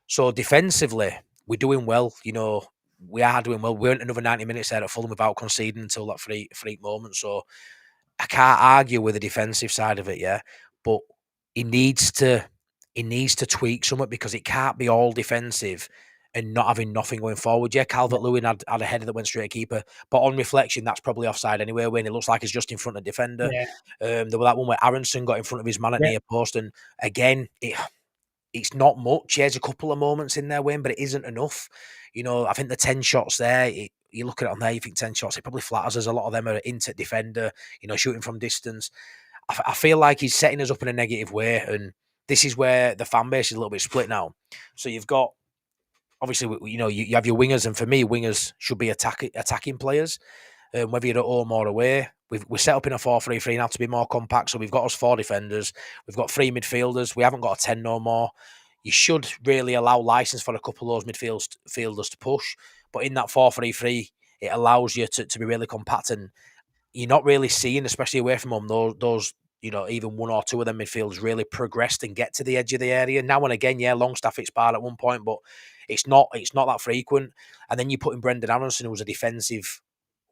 So defensively, we're doing well. You know, we are doing well. We weren't another 90 minutes there at Fulham without conceding until that freak moment. So I can't argue with the defensive side of it, yeah. But he needs to tweak somewhat, because it can't be all defensive and not having nothing going forward. Yeah, Calvert-Lewin had a header that went straight at keeper, but on reflection, that's probably offside anyway, when it looks like it's just in front of defender. Yeah. There was that one where Aronson got in front of his man at near post, and again, it's not much. There's a couple of moments in there, Wayne, but it isn't enough. You know, I think the 10 shots there, you look at it on there, you think 10 shots, it probably flatters us. A lot of them are into defender, you know, shooting from distance. I feel like he's setting us up in a negative way, and this is where the fan base is a little bit split now. So you've got, obviously, you know, you have your wingers, and for me, wingers should be attacking players, whether you're at home or away. We're set up in a 4-3-3 now to be more compact, so we've got us 4 defenders, we've got 3 midfielders, we haven't got a 10 no more. You should really allow license for a couple of those midfielders to push, but in that 4-3-3, it allows you to be really compact, and you're not really seeing, especially away from home, those you know, even 1 or 2 of them midfielders really progressed and get to the edge of the area. Now and again, yeah, Longstaff it's barred at one point, but it's not that frequent. And then you put in Brendan Aronson, who was a defensive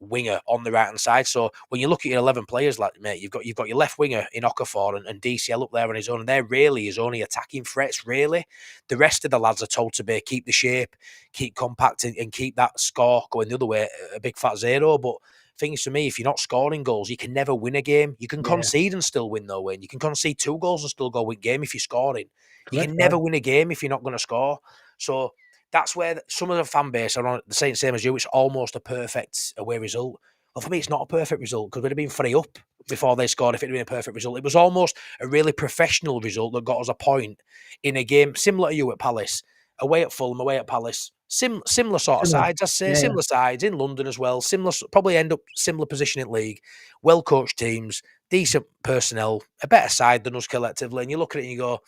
winger on the right hand side. So when you look at your 11 players, like, mate, you've got your left winger in Okafor and DCL up there on his own, and they're really his only attacking threats, really. The rest of the lads are told to be keep the shape, keep compact, and keep that score going the other way, a big fat 0. But thing is, for me, if you're not scoring goals, you can never win a game. You can concede and still win, though, Wayne. You can concede 2 goals and still go win game if you're scoring. You Correct, can never win a game if you're not going to score. So that's where some of the fan base are on the same as you. It's almost a perfect away result. Well, for me, it's not a perfect result because we'd have been 3 up before they scored if it had been a perfect result. It was almost a really professional result that got us a point in a game similar to you at Palace. Away at Fulham, away at Palace. Similar sort of sides, I'd say. Similar sides in London as well. Similar, probably end up similar position in league. Well coached teams, decent personnel, a better side than us collectively. And you look at it and you go,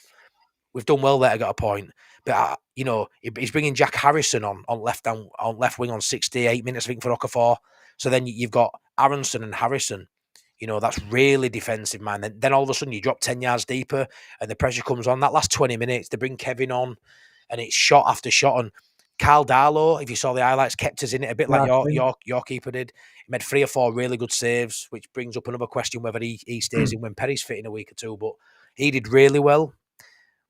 we've done well there to get a point. But he's bringing Jack Harrison on left wing on 68 minutes, I think, for Okafor. So then you've got Aronson and Harrison. That's really defensive, man. Then all of a sudden you drop 10 yards deeper and the pressure comes on. That last 20 minutes, they bring Kevin on and it's shot after shot. And Carl Darlow, if you saw the highlights, kept us in it a bit like your keeper did. He made 3 or 4 really good saves, which brings up another question whether he stays in when Perry's fit in a week or 2. But he did really well.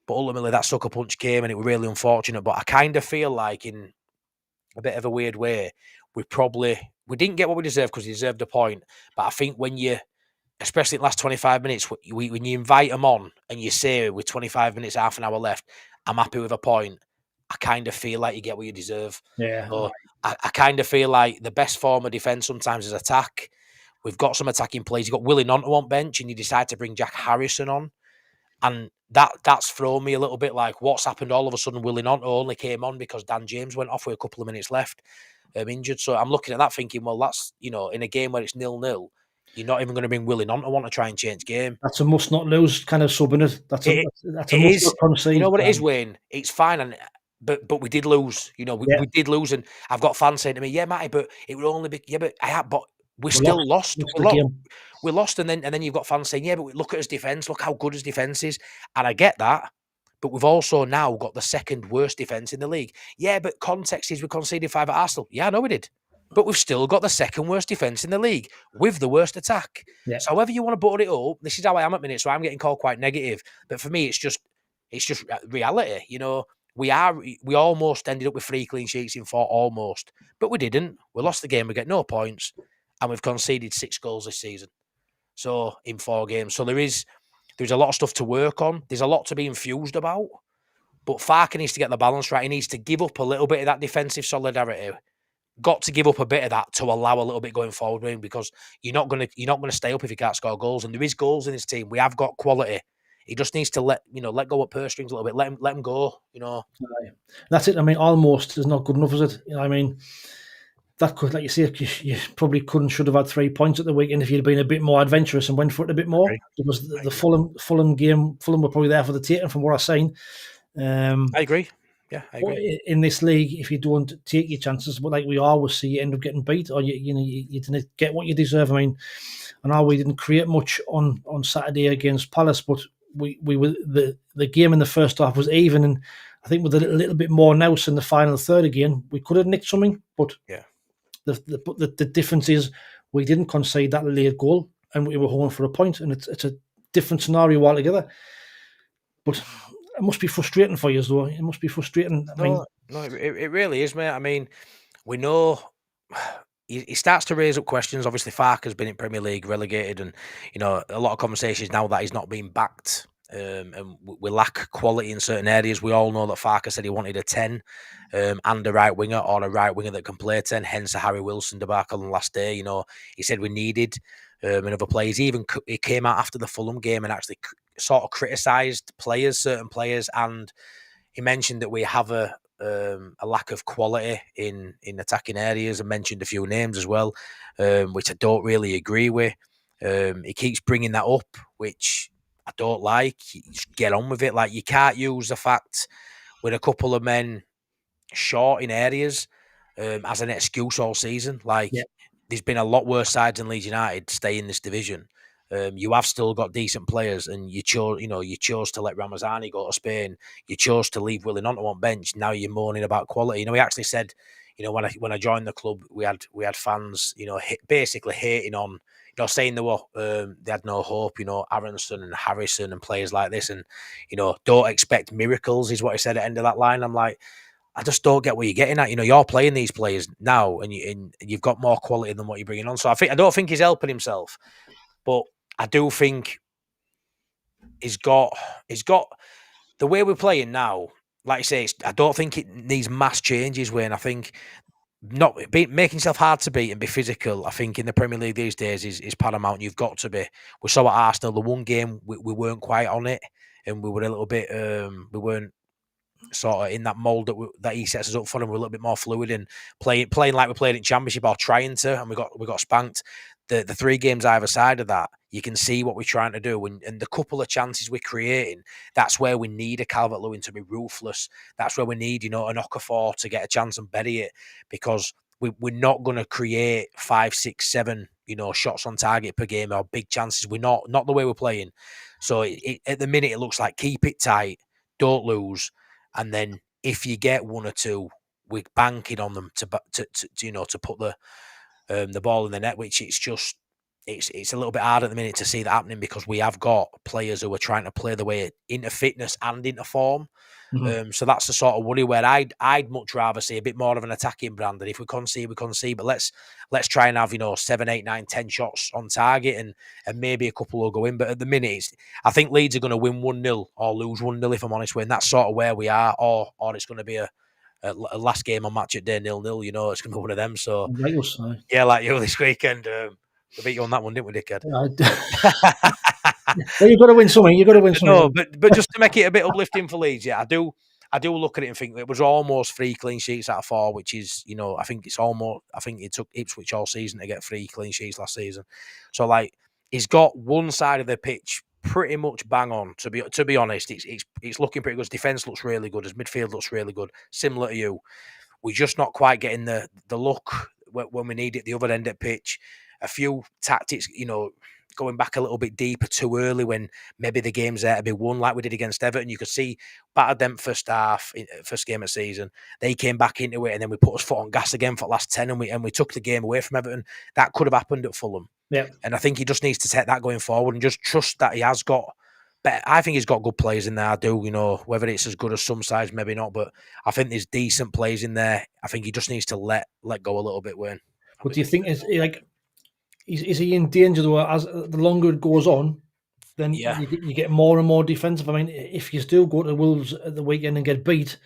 But ultimately that sucker punch came and it was really unfortunate. But I kind of feel like in a bit of a weird way, we didn't get what we deserved because we deserved a point. But I think when you, especially in the last 25 minutes, when you invite them on and you say with 25 minutes, half an hour left, I'm happy with a point, I kind of feel like you get what you deserve. Yeah. So I kind of feel like the best form of defence sometimes is attack. We've got some attacking plays. You've got Willie Nonto on bench and you decide to bring Jack Harrison on. And that's thrown me a little bit like, what's happened all of a sudden? Willie Nonto only came on because Dan James went off with a couple of minutes left, injured. So I'm looking at that thinking, well, that's, in a game where it's 0-0, you're not even going to bring Willie Nonto on to try and change game. That's a must not lose kind of sub, innit? That's a must not concede. You know what it is, Wayne? It's fine, but we did lose. We did lose, and I've got fans saying to me, "Yeah, Matty, but it would only be but we still lost. We lost, and then you've got fans saying, "Yeah, but look at his defence. Look how good his defence is." And I get that, but we've also now got the second worst defence in the league. Yeah, but context is we conceded 5 at Arsenal. Yeah, I know we did. But we've still got the second worst defence in the league with the worst attack. Yeah. So however you want to butter it up, this is how I am at minute. So I'm getting called quite negative. But for me, it's just reality. We almost ended up with 3 clean sheets in 4, almost. But we didn't. We lost the game. We get no points. And we've conceded 6 goals this season. So in 4 games. So there's a lot of stuff to work on. There's a lot to be infused about. But Farke needs to get the balance right. He needs to give up a little bit of that defensive solidarity. Got to give up a bit of that to allow a little bit going forward, because you're not going to stay up if you can't score goals. And there is goals in this team. We have got quality. He just needs to let go of purse strings a little bit. Let him go. That's it. I mean, almost is not good enough, is it? That could, like you say, you probably should have had 3 points at the weekend if you'd been a bit more adventurous and went for it a bit more. Right. Because the Fulham game, Fulham were probably there for the taking from what I've seen. I agree. Yeah, I agree. In this league, if you don't take your chances, but like we always see, you end up getting beat, or you didn't get what you deserve. I mean, I know we didn't create much on Saturday against Palace, but we were the game in the first half was even, and I think with a little bit more nous in the final third again, we could have nicked something. But yeah, the difference is we didn't concede that late goal, and we were home for a point, and it's a different scenario altogether. But it must be frustrating for you, though. It must be frustrating. No, it really is, mate. I mean, we know he starts to raise up questions. Obviously, Farke has been in Premier League relegated, and a lot of conversations now that he's not being backed, and we lack quality in certain areas. We all know that Farke said he wanted a 10 and a right winger, or a right winger that can play 10. Hence the Harry Wilson debacle on the last day. He said we needed another players. He came out after the Fulham game and actually sort of criticised certain players, and he mentioned that we have a lack of quality in attacking areas, and mentioned a few names as well, which I don't really agree with. He keeps bringing that up, which I don't like. Just get on with it. Like, you can't use the fact with a couple of men short in areas as an excuse all season. There's been a lot worse sides than Leeds United stay in this division. You have still got decent players, and you chose to let Ramazani go to Spain. You chose to leave Willie Nonto on bench. Now you're moaning about quality. He actually said, when I joined the club, we had fans, basically hating on, saying they had no hope. Aronson and Harrison and players like this, and don't expect miracles is what he said at the end of that line. I'm like, I just don't get what you're getting at. You know, you're playing these players now, and you've got more quality than what you're bringing on. So I don't think he's helping himself, but I do think he's got the way we're playing now. Like I say, I don't think it needs mass changes. When I think making yourself hard to beat and be physical, I think in the Premier League these days is paramount. You've got to be. We saw at Arsenal the one game we weren't quite on it, and we were a little bit we weren't sort of in that mould that he sets us up for, and we're a little bit more fluid and playing like we played in Championship or trying to, and we got spanked. The 3 games either side of that, you can see what we're trying to do, and the couple of chances we're creating, that's where we need a Calvert-Lewin to be ruthless. That's where we need, an Okafor to get a chance and bury it, because we're not going to create 5, 6, 7, shots on target per game or big chances. We're not the way we're playing. So at the minute, it looks like keep it tight, don't lose, and then if you get 1 or 2, we're banking on them to put the ball in the net, which it's a little bit hard at the minute to see that happening, because we have got players who are trying to play the way into fitness and into form. Mm-hmm. So that's the sort of worry where I'd much rather see a bit more of an attacking brand. And if we concede, we concede. But let's try and have 7, 8, 9, 10 shots on target, and maybe a couple will go in. But at the minute, I think Leeds are going to win 1-0 or lose 1-0, if I'm honest. And that's sort of where we are, or it's going to be a last game on match at day 0-0. It's going to be one of them. So yeah, like you this weekend. We beat you on that one, didn't we, dickhead? Well, you've got to win something. You've got to win something. No, but just to make it a bit uplifting for Leeds, yeah, I do look at it and think it was almost 3 clean sheets out of 4, which is, I think it took Ipswich all season to get 3 clean sheets last season. So like, he's got one side of the pitch pretty much bang on. To be honest, it's looking pretty good. His defence looks really good. His midfield looks really good. Similar to you, we're just not quite getting the look when we need it. The other end of the pitch, a few tactics, going back a little bit deeper too early when maybe the game's there to be won, like we did against Everton. You could see battered them first game of the season. They came back into it, and then we put us foot on gas again for the last 10, and we took the game away from Everton. That could have happened at Fulham. Yeah. And I think he just needs to take that going forward and just trust that he has got. But I think he's got good players in there. I do, whether it's as good as some sides, maybe not. But I think there's decent players in there. I think he just needs to let go a little bit, Wayne. But do you think is he in danger though? As the longer it goes on, then you get more and more defensive. I mean, if you still go to Wolves at the weekend and get beat,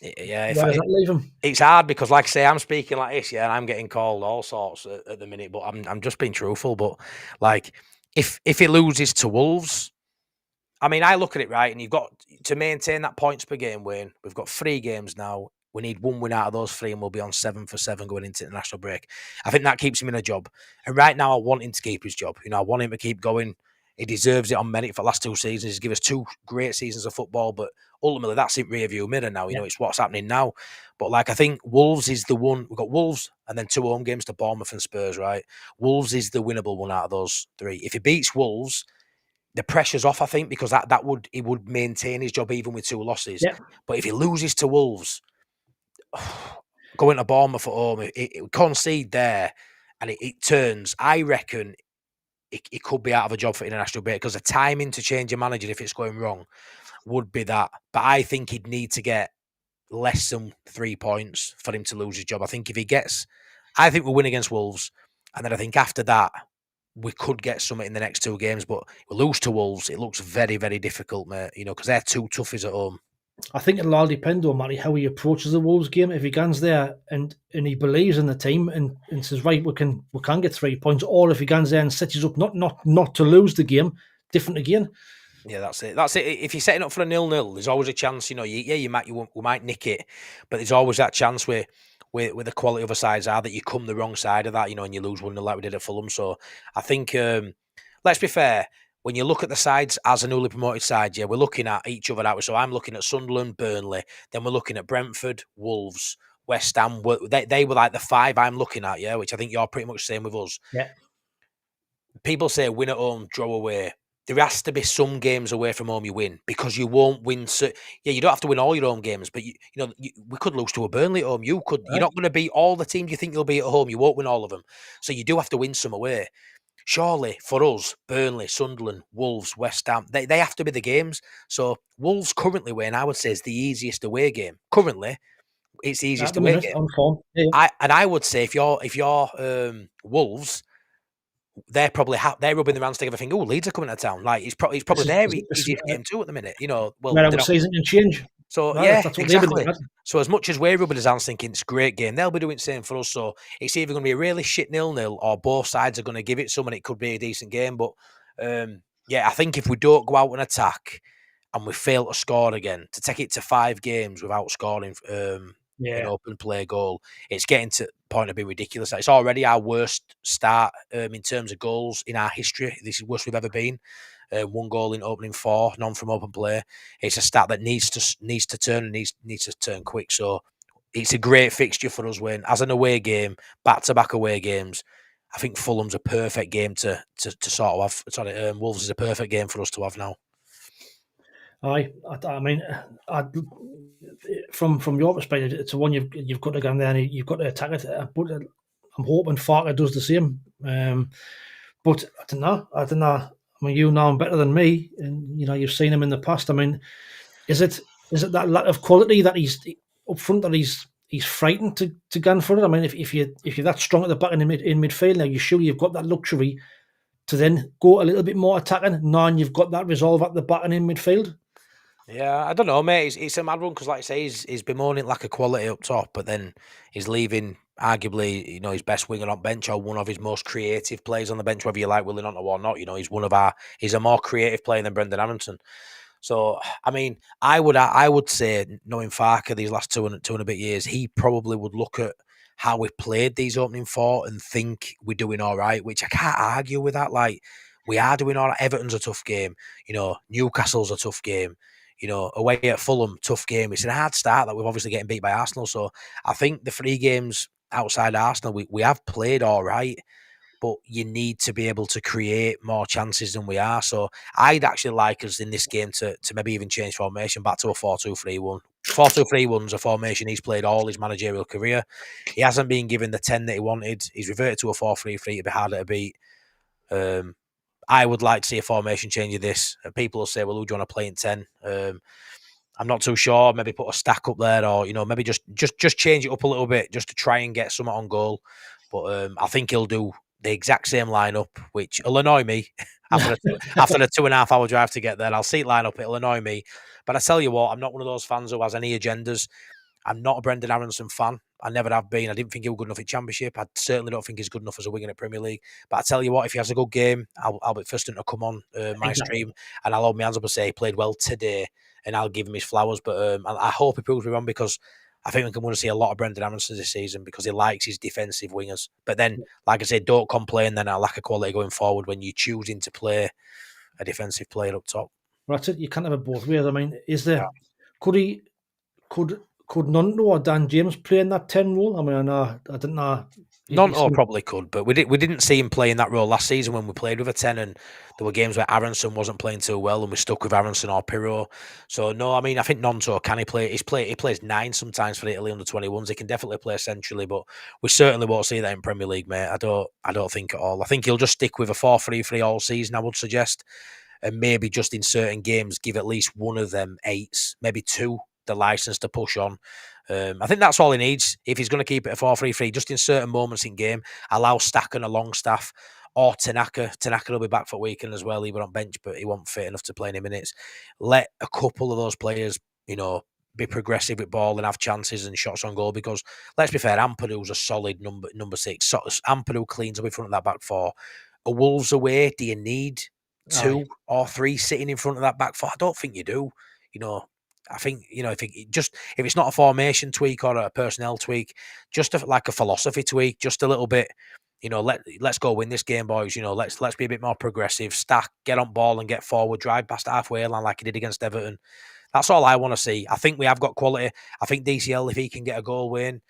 where does that leave him? It's hard because, like I say, I'm speaking like this, and I'm getting called all sorts at the minute. But I'm just being truthful. But like, if he loses to Wolves, I mean, I look at it right, and you've got to maintain that points per game, Wayne. We've got 3 games now. We need 1 win out of those 3, and we'll be on 7 for 7 going into the international break. I think that keeps him in a job. And right now, I want him to keep his job. I want him to keep going. He deserves it on merit for the last 2 seasons. He's given us 2 great seasons of football, but ultimately, that's in rearview mirror now. It's what's happening now. But like, I think Wolves is the one. We've got Wolves and then 2 home games to Bournemouth and Spurs, right? Wolves is the winnable one out of those 3. If he beats Wolves, the pressure's off, I think, because he would maintain his job even with 2 losses. Yeah. But if he loses to Wolves, going to Bournemouth at home, it concede there, and it turns. I reckon it could be out of a job for international break, because the timing to change a manager if it's going wrong would be that. But I think he'd need to get less than 3 points for him to lose his job. I think I think we'll win against Wolves, and then I think after that we could get something in the next 2 games. But we lose to Wolves, it looks very, very difficult, mate. Because they're 2 toughies at home. I think it'll all depend on Matty how he approaches the Wolves game. If he goes there and he believes in the team and says, right, we can get 3 points, or if he goes there and sets us up not to lose the game, different again. Yeah, that's it. If you're setting up for a 0-0, there's always a chance. We might nick it, but there's always that chance where the quality of the sides are that you come the wrong side of that, and you lose 1-0 like we did at Fulham. So I think, let's be fair. When you look at the sides as a newly promoted side, we're looking at each other out. So I'm looking at Sunderland, Burnley. Then we're looking at Brentford, Wolves, West Ham. They were like the 5 I'm looking at, which I think you're pretty much the same with us. Yeah. People say win at home, draw away. There has to be some games away from home you win, because you won't win. You don't have to win all your home games, but we could lose to a Burnley at home. You could. Right. You're not going to beat all the teams you think you'll be at home. You won't win all of them. So you do have to win some away. Surely, for us, Burnley, Sunderland, Wolves, West Ham, they have to be the games. So Wolves currently, Wayne, I would say, is the easiest away game. Currently, it's the easiest At the away minute, game. on form. Yeah. I would say if you're Wolves, they're probably they're rubbing their hands together, thinking, "Oh, Leeds are coming to town." Like it's probably their This is easiest game too at the minute. You know, well, where they're our not. season can change. So Right? yeah, That's what they've been exactly. looking at. So as much as we're rubbing his hands thinking it's a great game, they'll be doing the same for us. So it's either going to be a really shit 0-0 or both sides are going to give it some and it could be a decent game. But yeah, I think if we don't go out and attack and we fail to score again, to take it to 5 games without scoring an Yeah. open play goal, it's getting to the point of being ridiculous. It's already our worst start in terms of goals in our history. This is the worst we've ever been. 1 goal in opening 4, none from open play. It's a stat that needs to turn and needs to turn quick. So it's a great fixture for us when, as an away game, back-to-back away games. I think Fulham's a perfect game to sort of have. Sorry, Wolves is a perfect game for us to have now. I mean, from your perspective, it's the one you've got to go in there and you've got to attack it. But I'm hoping Farker does the same. But I don't know. I mean, you know him better than me, and you've seen him in the past. I mean, is it that lack of quality that he's up front that he's frightened to gun for it? I mean, if you're that strong at the back in midfield now, you sure you've got that luxury to then go a little bit more attacking, knowing you've got that resolve at the back and in midfield. Yeah, I don't know, mate. It's a mad one because, like I say, he's bemoaning lack of quality up top, but then he's leaving arguably, his best winger on bench or one of his most creative players on the bench, whether you like Willie Gnonto or not. He's a more creative player than Brendan Aronson. So, I mean, I would say, knowing Farker these last two and a bit years, he probably would look at how we played these opening 4 and think we're doing all right, which I can't argue with that. Like, we are doing all right. Everton's a tough game. Newcastle's a tough game. Away at Fulham, tough game. It's a hard start that we're obviously getting beat by Arsenal. So I think the 3 games outside Arsenal, we have played all right, but you need to be able to create more chances than we are. So I'd actually like us in this game to maybe even change formation back to a 4-2-3-1. 4-2-3-1's a formation he's played all his managerial career. He hasn't been given the 10 that he wanted. He's reverted to a 4-3-3 to be harder to beat. I would like to see a formation change of this. People will say, well, who do you want to play in 10? I'm not too sure. Maybe put a stack up there or, maybe just change it up a little bit just to try and get something on goal. But I think he'll do the exact same lineup, which will annoy me after the 2.5 hour drive to get there. I'll see it line up. It'll annoy me. But I tell you what, I'm not one of those fans who has any agendas. I'm not a Brendan Aronson fan. I never have been. I didn't think he was good enough at Championship. I certainly don't think he's good enough as a winger at Premier League. But I tell you what, if he has a good game, I'll be first to come on my stream and I'll hold my hands up and say he played well today and I'll give him his flowers. But I hope he proves me wrong because I think we can want to see a lot of Brendan Aronson this season because he likes his defensive wingers. But then, like I said, don't complain then at lack of quality going forward when you're choosing to play a defensive player up top. Well, that's it. You can't have it both ways. I mean, could Gnonto or Dan James play in that 10 role? I mean, I didn't know. Gnonto probably could, but we didn't see him play in that role last season when we played with a 10, and there were games where Aronson wasn't playing too well, and we stuck with Aronson or Pirro. So no, I mean, I think Gnonto can he play? He plays 9 sometimes for Italy under 21s. He can definitely play centrally, but we certainly won't see that in Premier League, mate. I don't think at all. I think he'll just stick with a 4-3-3 all season. I would suggest, and maybe just in certain games give at least one of them 8s, maybe 2, the license to push on. I think that's all he needs if he's going to keep it a 4-3-3. Just in certain moments in game, allow Stack and a long staff or Tanaka. Tanaka will be back for weekend as well. He was on bench, but he won't fit enough to play any minutes. Let a couple of those players, be progressive with ball and have chances and shots on goal. Because let's be fair, Ampadu's a solid number 6. Ampadu cleans up in front of that back 4. A Wolves away, do you need 2 or 3 sitting in front of that back 4? I don't think you do. I think, if it's not a formation tweak or a personnel tweak, just like a philosophy tweak, just a little bit, let's go win this game, boys. Let's be a bit more progressive, stack, get on ball and get forward, drive past halfway line like he did against Everton. That's all I want to see. I think we have got quality. I think DCL, if he can get a goal win,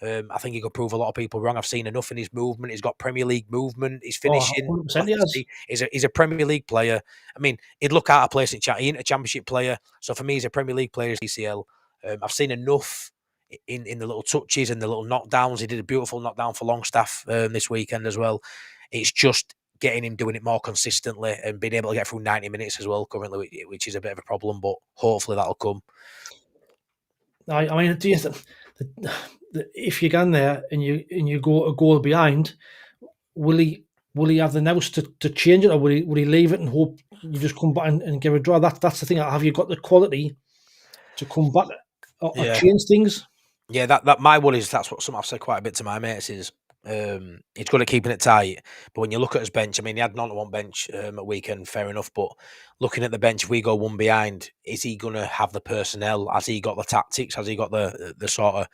I think he could prove a lot of people wrong. I've seen enough in his movement. He's got Premier League movement. He's finishing. 100% He's a Premier League player. I mean, he'd look out of place in he ain't a Championship player. So for me, he's a Premier League player. DCL. I've seen enough in the little touches and the little knockdowns. He did a beautiful knockdown for Longstaff this weekend as well. It's just getting him doing it more consistently and being able to get through 90 minutes as well currently, which is a bit of a problem. But hopefully that'll come. I mean, do you if you get in there and you go a goal behind, will he have the nous to change it, or will he leave it and hope you just come back and give a draw? That's the thing. Have you got the quality to come back or change things? Yeah, that my worry is that's what I've said quite a bit to my mates is he's good at keeping it tight. But when you look at his bench, I mean, he had none on one bench at weekend, fair enough. But looking at the bench, if we go one behind, is he going to have the personnel? Has he got the tactics? Has he got the sort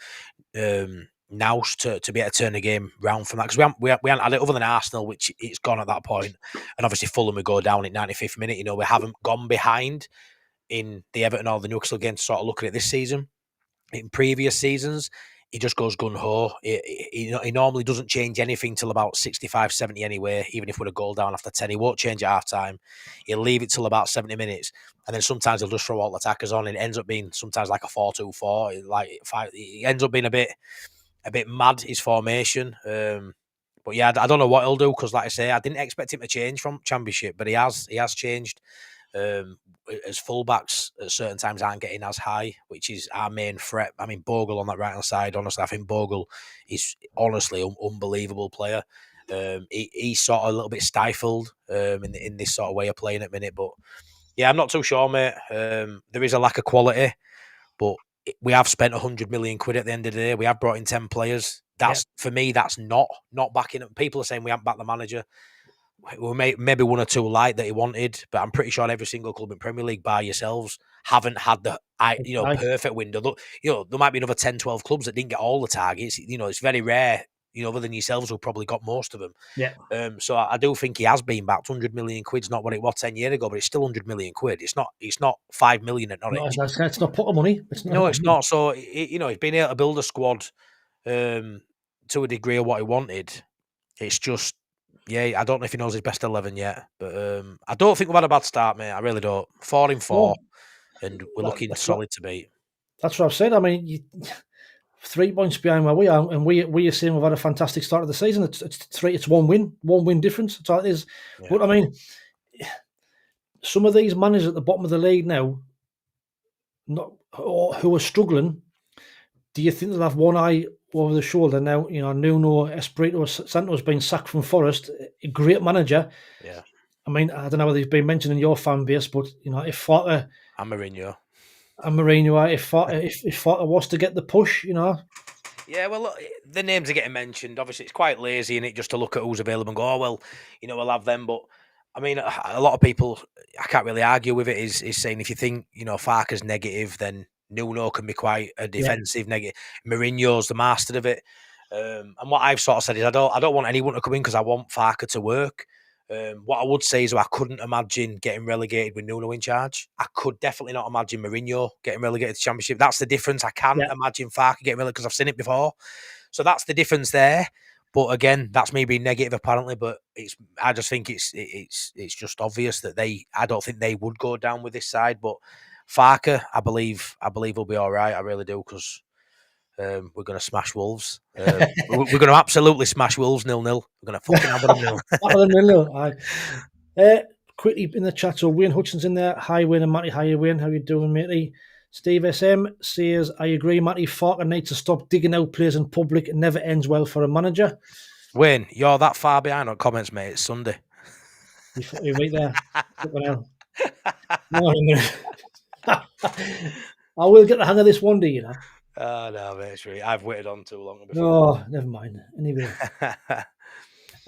of nous to be able to turn the game round from that? Because we haven't had it other than Arsenal, which it's gone at that point. And obviously Fulham would go down at 95th minute. You know, we haven't gone behind in the Everton or the Newcastle game to sort of look at it this season. In previous seasons, he just goes gun-ho. He normally doesn't change anything till about 65, 70 anyway, even if we're a goal down after 10. He won't change at half-time. He'll leave it till about 70 minutes. And then sometimes he'll just throw all the attackers on, and it ends up being sometimes like a 4-2-4. It ends up being a bit mad, his formation. But yeah, I don't know what he'll do, because like I say, I didn't expect him to change from Championship, but he has changed. As fullbacks at certain times aren't getting as high, which is our main threat. I mean, Bogle on that right hand side, honestly, I think Bogle is honestly an unbelievable player. He's sort of a little bit stifled in this sort of way of playing at the minute. But yeah, I'm not too sure, mate. There is a lack of quality, but we have spent 100 million quid at the end of the day. We have brought in 10 players. For me, that's not backing up. People are saying we haven't backed the manager. We maybe one or two light that he wanted, but I'm pretty sure every single club in Premier League, by yourselves, haven't had the perfect window. Look, there might be another 10, 12 clubs that didn't get all the targets. It's very rare. Other than yourselves, who probably got most of them. Yeah. So I do think he has been backed. 100 million quid's not what it was 10 years ago, but it's still 100 million quid. It's not 5 million at Norwich. It's not pot of money. It's not. So he's been able to build a squad to a degree of what he wanted. It's just. Yeah, I don't know if he knows his best 11 yet, but I don't think we've had a bad start, mate. I really don't. 4 in 4, and we're looking solid to beat. That's what I've said. I mean, 3 points behind where we are, and we are saying we've had a fantastic start of the season. It's one win difference. That's all it is. Yeah. But I mean, some of these managers at the bottom of the league now, who are struggling, do you think they'll have one eye over the shoulder now? Nuno Espirito Santo's been sacked from Forest, a great manager. Yeah. I mean, I don't know whether he's been mentioned in your fan base, but if Farter and Mourinho, if Farter was to get the push, Yeah, well, look, the names are getting mentioned. Obviously, it's quite lazy, and it just to look at who's available and go, oh well, we'll have them. But I mean, a lot of people, I can't really argue with it. Is saying if you think Farker's negative, then Nuno can be quite a defensive negative. Mourinho's the master of it. And what I've sort of said is I don't want anyone to come in because I want Farker to work. What I would say is I couldn't imagine getting relegated with Nuno in charge. I could definitely not imagine Mourinho getting relegated to Championship. That's the difference. I can't imagine Farker getting relegated because I've seen it before. So that's the difference there. But again, that's me being negative apparently. But I just think it's just obvious that I don't think they would go down with this side. But Farker, I believe will be all right. I really do, because we're going to smash Wolves. We're going to absolutely smash Wolves 0-0. We're going to fucking have them 0-0. Quickly in the chat, so Wayne Hutchins in there. Hi Wayne and Matty. Hi Wayne. How you doing, matey? Steve SM says, I agree, Matty. Farker needs to stop digging out players in public. It never ends well for a manager. Wayne, you're that far behind on comments, mate. It's Sunday. You're right there. I will get the hang of this one day, Oh, no, mate, it's really, I've waited on too long before. Oh, never mind. Anyway,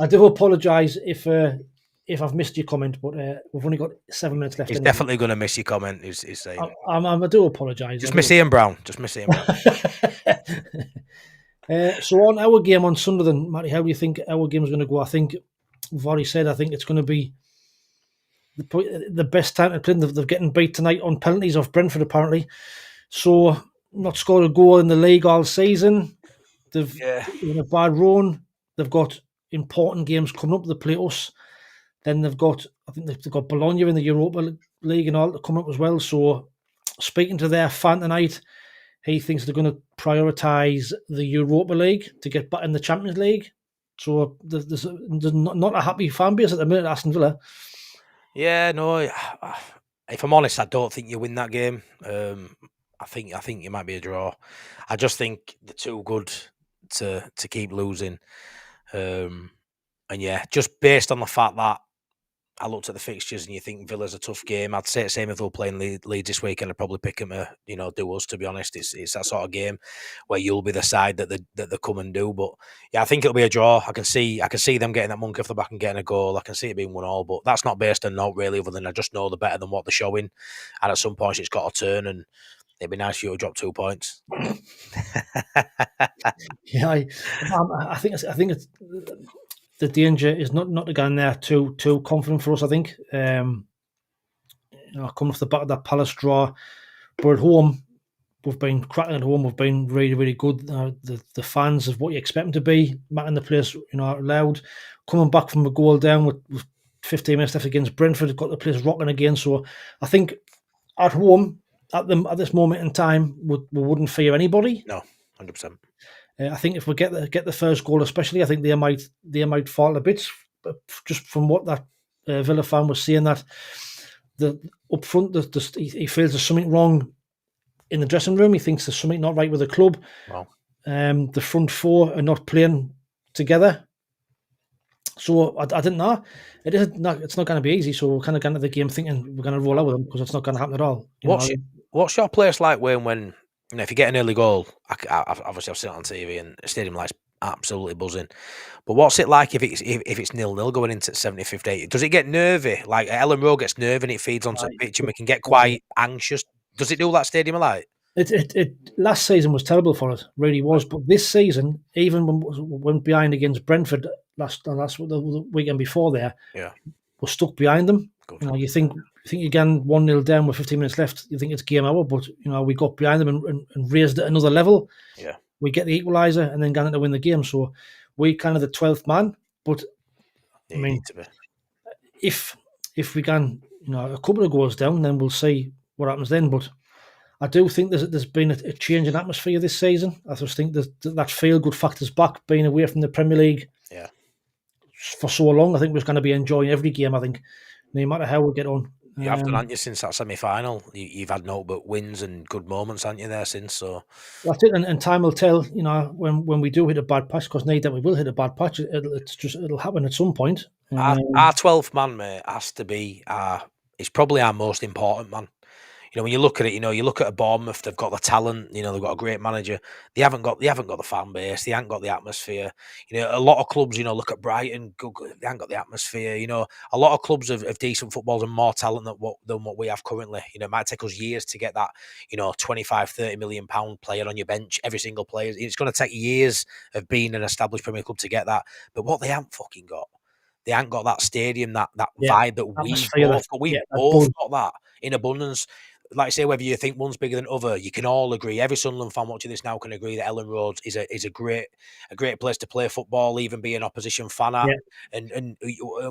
I do apologise if I've missed your comment, but we've only got 7 minutes left. He's definitely going to miss your comment, he's saying. I do apologise. Just miss Ian Brown. So on our game on Sunderland, Matty, how do you think our game is going to go? I think we've already said, I think it's going to be the best time to play. They're getting beat tonight on penalties off Brentford, apparently. So, not scored a goal in the league all season. They've in a bad run. They've got important games coming up. They play us. Then they've got Bologna in the Europa League and all coming up as well. So, speaking to their fan tonight, he thinks they're going to prioritise the Europa League to get back in the Champions League. So, there's not a happy fan base at the minute at Aston Villa. Yeah, no. If I'm honest, I don't think you win that game. I think it might be a draw. I just think they're too good to keep losing. And yeah, just based on the fact that I looked at the fixtures and you think Villa's a tough game. I'd say the same if they were playing Leeds this weekend. I'd probably pick them to, do us, to be honest. It's that sort of game where you'll be the side that they come and do. But yeah, I think it'll be a draw. I can see them getting that monkey off the back and getting a goal. I can see it being 1-1, but that's not based on note really, other than I just know they're better than what they're showing. And at some point it's got to turn, and it'd be nice for you to drop 2 points. Yeah, I think it's the danger is not to go in there too confident for us. I think coming off the back of that Palace draw, but at home we've been cracking at home. We've been really, really good. The fans of what you expect them to be, making the place loud. Coming back from a goal down with 15 minutes left against Brentford, got the place rocking again. So I think at home at this moment in time, we wouldn't fear anybody. No, 100%. I think if we get the first goal, especially, I think they might fall a bit. But just from what that Villa fan was saying, that the up front, he feels there's something wrong in the dressing room. He thinks there's something not right with the club. Wow. The front four are not playing together. So I didn't know. It's not going to be easy. So we're kind of going to the game thinking we're going to roll out with them, because it's not going to happen at all. What's your place like, Wayne, when if you get an early goal? Obviously I've seen it on TV and the stadium lights absolutely buzzing. But what's it like if it's 0-0 going into 75th, 80th? Does it get nervy? Like Ellen Rowe gets nervy and it feeds onto the pitch and we can get quite anxious. Does it do that stadium light? It last season was terrible for us, really was. But this season, even when we went behind against Brentford last the weekend before there, we're stuck behind them. Good. You think you're getting 1-0 down with 15 minutes left. You think it's game over, but we got behind them and raised it another level. Yeah, we get the equaliser and then got to win the game. So we kind of the 12th man. But I mean, if we can, a couple of goals down, then we'll see what happens then. But I do think there's been a change in atmosphere this season. I just think that feel-good factor's back, being away from the Premier League for so long. I think we're going to be enjoying every game, I think, no matter how we get on. You have done, haven't you, since that semi-final? You've had no but wins and good moments, haven't you, there since? So that's it, and time will tell, when we do hit a bad patch, because no doubt we will hit a bad patch. It'll happen at some point. Our 12th man, mate, has to be it's probably our most important man. When you look at it, you look at a Bournemouth, they've got the talent, they've got a great manager. They haven't got the fan base, they haven't got the atmosphere. A lot of clubs, look at Brighton, they haven't got the atmosphere. A lot of clubs of decent football and more talent than what we have currently. It might take us years to get that, 25, 30 million pound player on your bench, every single player. It's going to take years of being an established Premier Club to get that. But what they haven't fucking got, they haven't got that stadium, that vibe that we've both got. We've both got that in abundance. Like I say, whether you think one's bigger than other, you can all agree. Every Sunderland fan watching this now can agree that Ellen Road is a great place to play football, even be an opposition fan at. And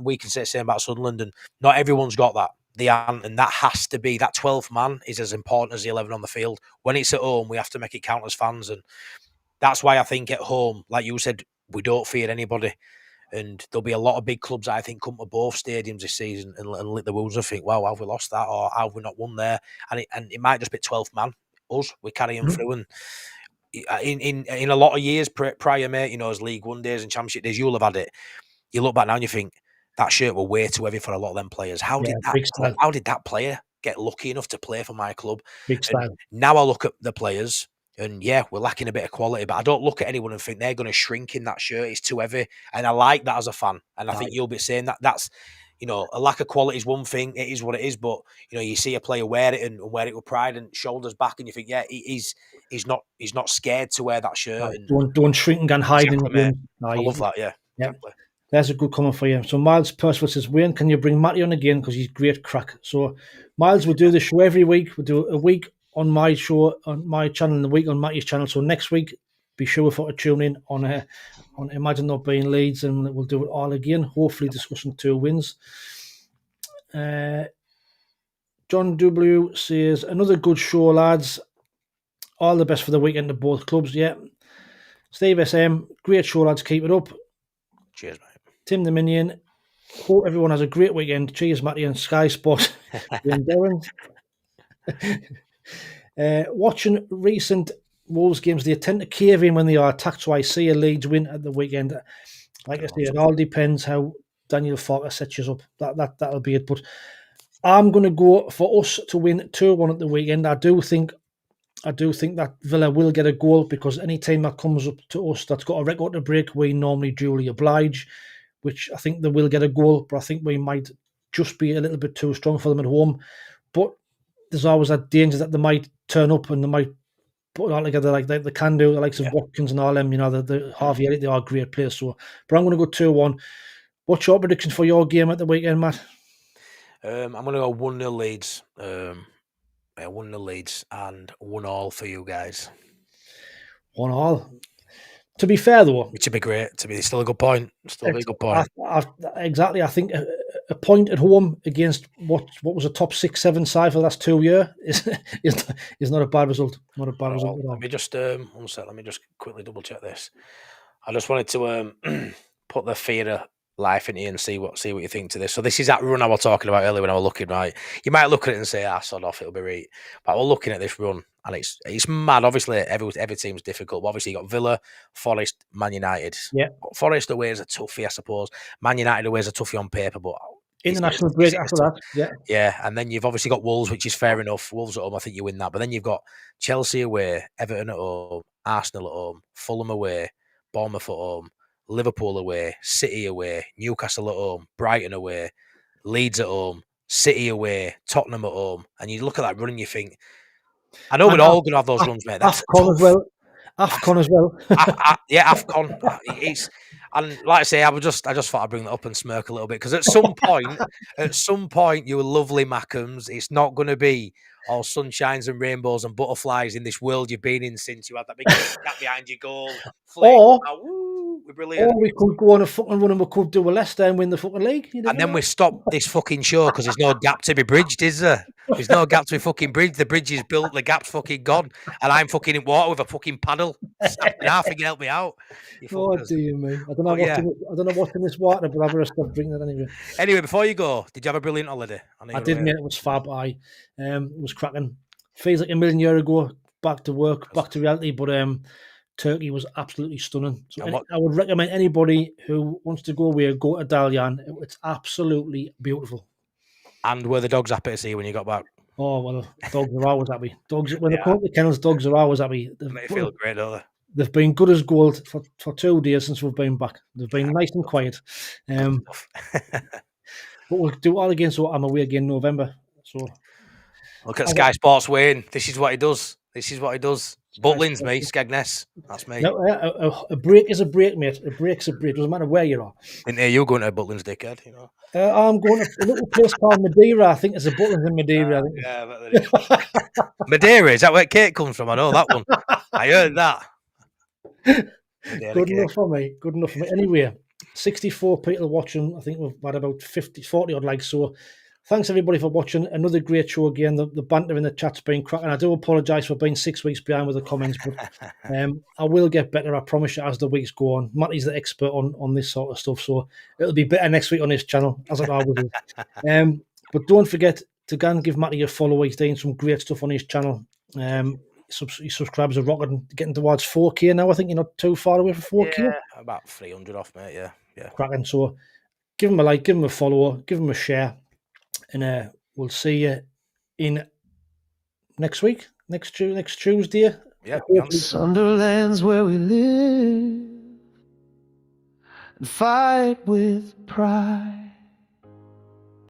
we can say the same about Sunderland. And not everyone's got that. And that has to be, that 12th man is as important as the 11 on the field. When it's at home, we have to make it count as fans. And that's why I think at home, like you said, we don't fear anybody. And there'll be a lot of big clubs, I think, come to both stadiums this season and lick the wounds and think, wow, have we lost that, or have we not won there? And it might just be 12th man, us, we carry them through. And in a lot of years prior, mate, as League One days and Championship days, you'll have had it. You look back now and you think, that shirt were way too heavy for a lot of them players. How did that player get lucky enough to play for my club? Big style. Now I look at the players, and we're lacking a bit of quality, but I don't look at anyone and think they're going to shrink in that shirt. It's too heavy. And I like that as a fan. And I think you'll be saying that's, a lack of quality is one thing. It is what it is. But, you see a player wear it and wear it with pride and shoulders back. And you think, he's not scared to wear that shirt. And don't shrink and hide in the room. I love that, yeah. Exactly. There's a good comment for you. So Miles Percival says, Wayne, can you bring Matty on again? Because he's great crack. So Miles, we do the show every week. We do a week on my show, on my channel, and a week on Matty's channel. So next week, be sure to tune in on Imagine Not Being Leeds, and we'll do it all again, hopefully discussing 2 wins. John W says, another good show, lads. All the best for the weekend to both clubs. Yeah. Steve SM, great show, lads. Keep it up. Cheers, mate. Tim the Minion, hope everyone has a great weekend. Cheers, Matty and Sky Sport. Watching recent Wolves games, they tend to cave in when they are attacked, so I see a Leeds win at the weekend. Like I say, it all depends how Daniel Farker sets us up. That'll be it. But I'm going to go for us to win 2-1 at the weekend. I do think that Villa will get a goal, because any team that comes up to us that's got a record to break, we normally duly oblige, which I think they will get a goal, but I think we might just be a little bit too strong for them at home. But there's always that danger that they might turn up and they might put it all together like they can do, the likes of Watkins and all them, the Harvey Elliott, they are great players. So, but I'm going to go 2-1. What's your prediction for your game at the weekend, Matt? I'm going to go 1-0 Leeds. 1-0 Leeds and 1-1 for you guys. 1-1. To be fair, though, which would be great. Still a good point. Exactly. I think a point at home against what was a top 6-7 side for the last 2 years is not a bad result. Not a bad result at all. Let me just one sec. Let me just quickly double check this. I just wanted to put the fear of life into you and see what you think to this. So this is that run I was talking about earlier when I was looking, right? You might look at it and say, sod off, it'll be right. But we're looking at this run and it's mad. Obviously, every team's difficult. But obviously, you got Villa, Forest, Man United. Yeah. Forest away is a toughie, I suppose. Man United away is a toughie on paper, but international break after that. Yeah. Yeah. And then you've obviously got Wolves, which is fair enough. Wolves at home, I think you win that. But then you've got Chelsea away, Everton at home, Arsenal at home, Fulham away, Bournemouth at home, Liverpool away, City away, Newcastle at home, Brighton away, Leeds at home, City away, Tottenham at home. And you look at that run and you think, I know we're all going to have those runs, mate. That's AFCON as well. AFCON as well. Yeah, AFCON. And like I say, I just thought I'd bring that up and smirk a little bit, because at some point, you lovely Mackhams, it's not going to be all sunshines and rainbows and butterflies in this world you've been in since you had that big cat behind your goal. We're brilliant. Or we could go on a fucking run and we could do a Leicester and win the fucking league. And then we stop this fucking show because there's no gap to be bridged, is there? There's no gap to be fucking bridged. The bridge is built, the gap's fucking gone. And I'm fucking in water with a fucking paddle. Now you can help me out. Oh, dear me. I don't know what's in this water, but I've got to stop drinking it anyway. Anyway, before you go, did you have a brilliant holiday? I did, mate. It was fab. It was cracking. Feels like a million years ago, back to work, back to reality, but Turkey was absolutely stunning. So I would recommend anybody who wants to go away, go to Dalyan. It's absolutely beautiful. And were the dogs happy to see you when you got back? Oh, well, dogs are always happy. When they come to the kennels, dogs are always happy. They feel great, don't they? They've been good as gold for 2 days since we've been back. They've been nice and quiet. But we'll do it all again, so I'm away again in November. So look at Sky Sports Wayne. This is what he does. Butlins, me, Skegness. That's me. No, a break is a break, mate. A break's a break. Doesn't matter where you are. And you're going to Butlins, dickhead, you know. I'm going to a little place called Madeira. I think there's a Butlins in Madeira. Yeah, I bet there is. Madeira, is that where Kate comes from? I know that one. I heard that. Good enough for me. Anyway, 64 people watching. I think we've had about 40 odd likes. So thanks everybody for watching. Another great show again. The banter in the chat's been cracking. I do apologise for being 6 weeks behind with the comments, but I will get better. I promise you as the weeks go on. Matty's the expert on this sort of stuff, so it'll be better next week on his channel, as it always is. But don't forget to go and give Matty a follow. He's doing some great stuff on his channel. His subscribers are rocketing, getting towards 4K now. I think you're not too far away from 4K. Yeah, about 300 off, mate. Yeah. Cracking. So give him a like, give him a follow, give him a share. And we'll see you in next week, next Tuesday. Yeah. Sunderland's where we live and fight with pride.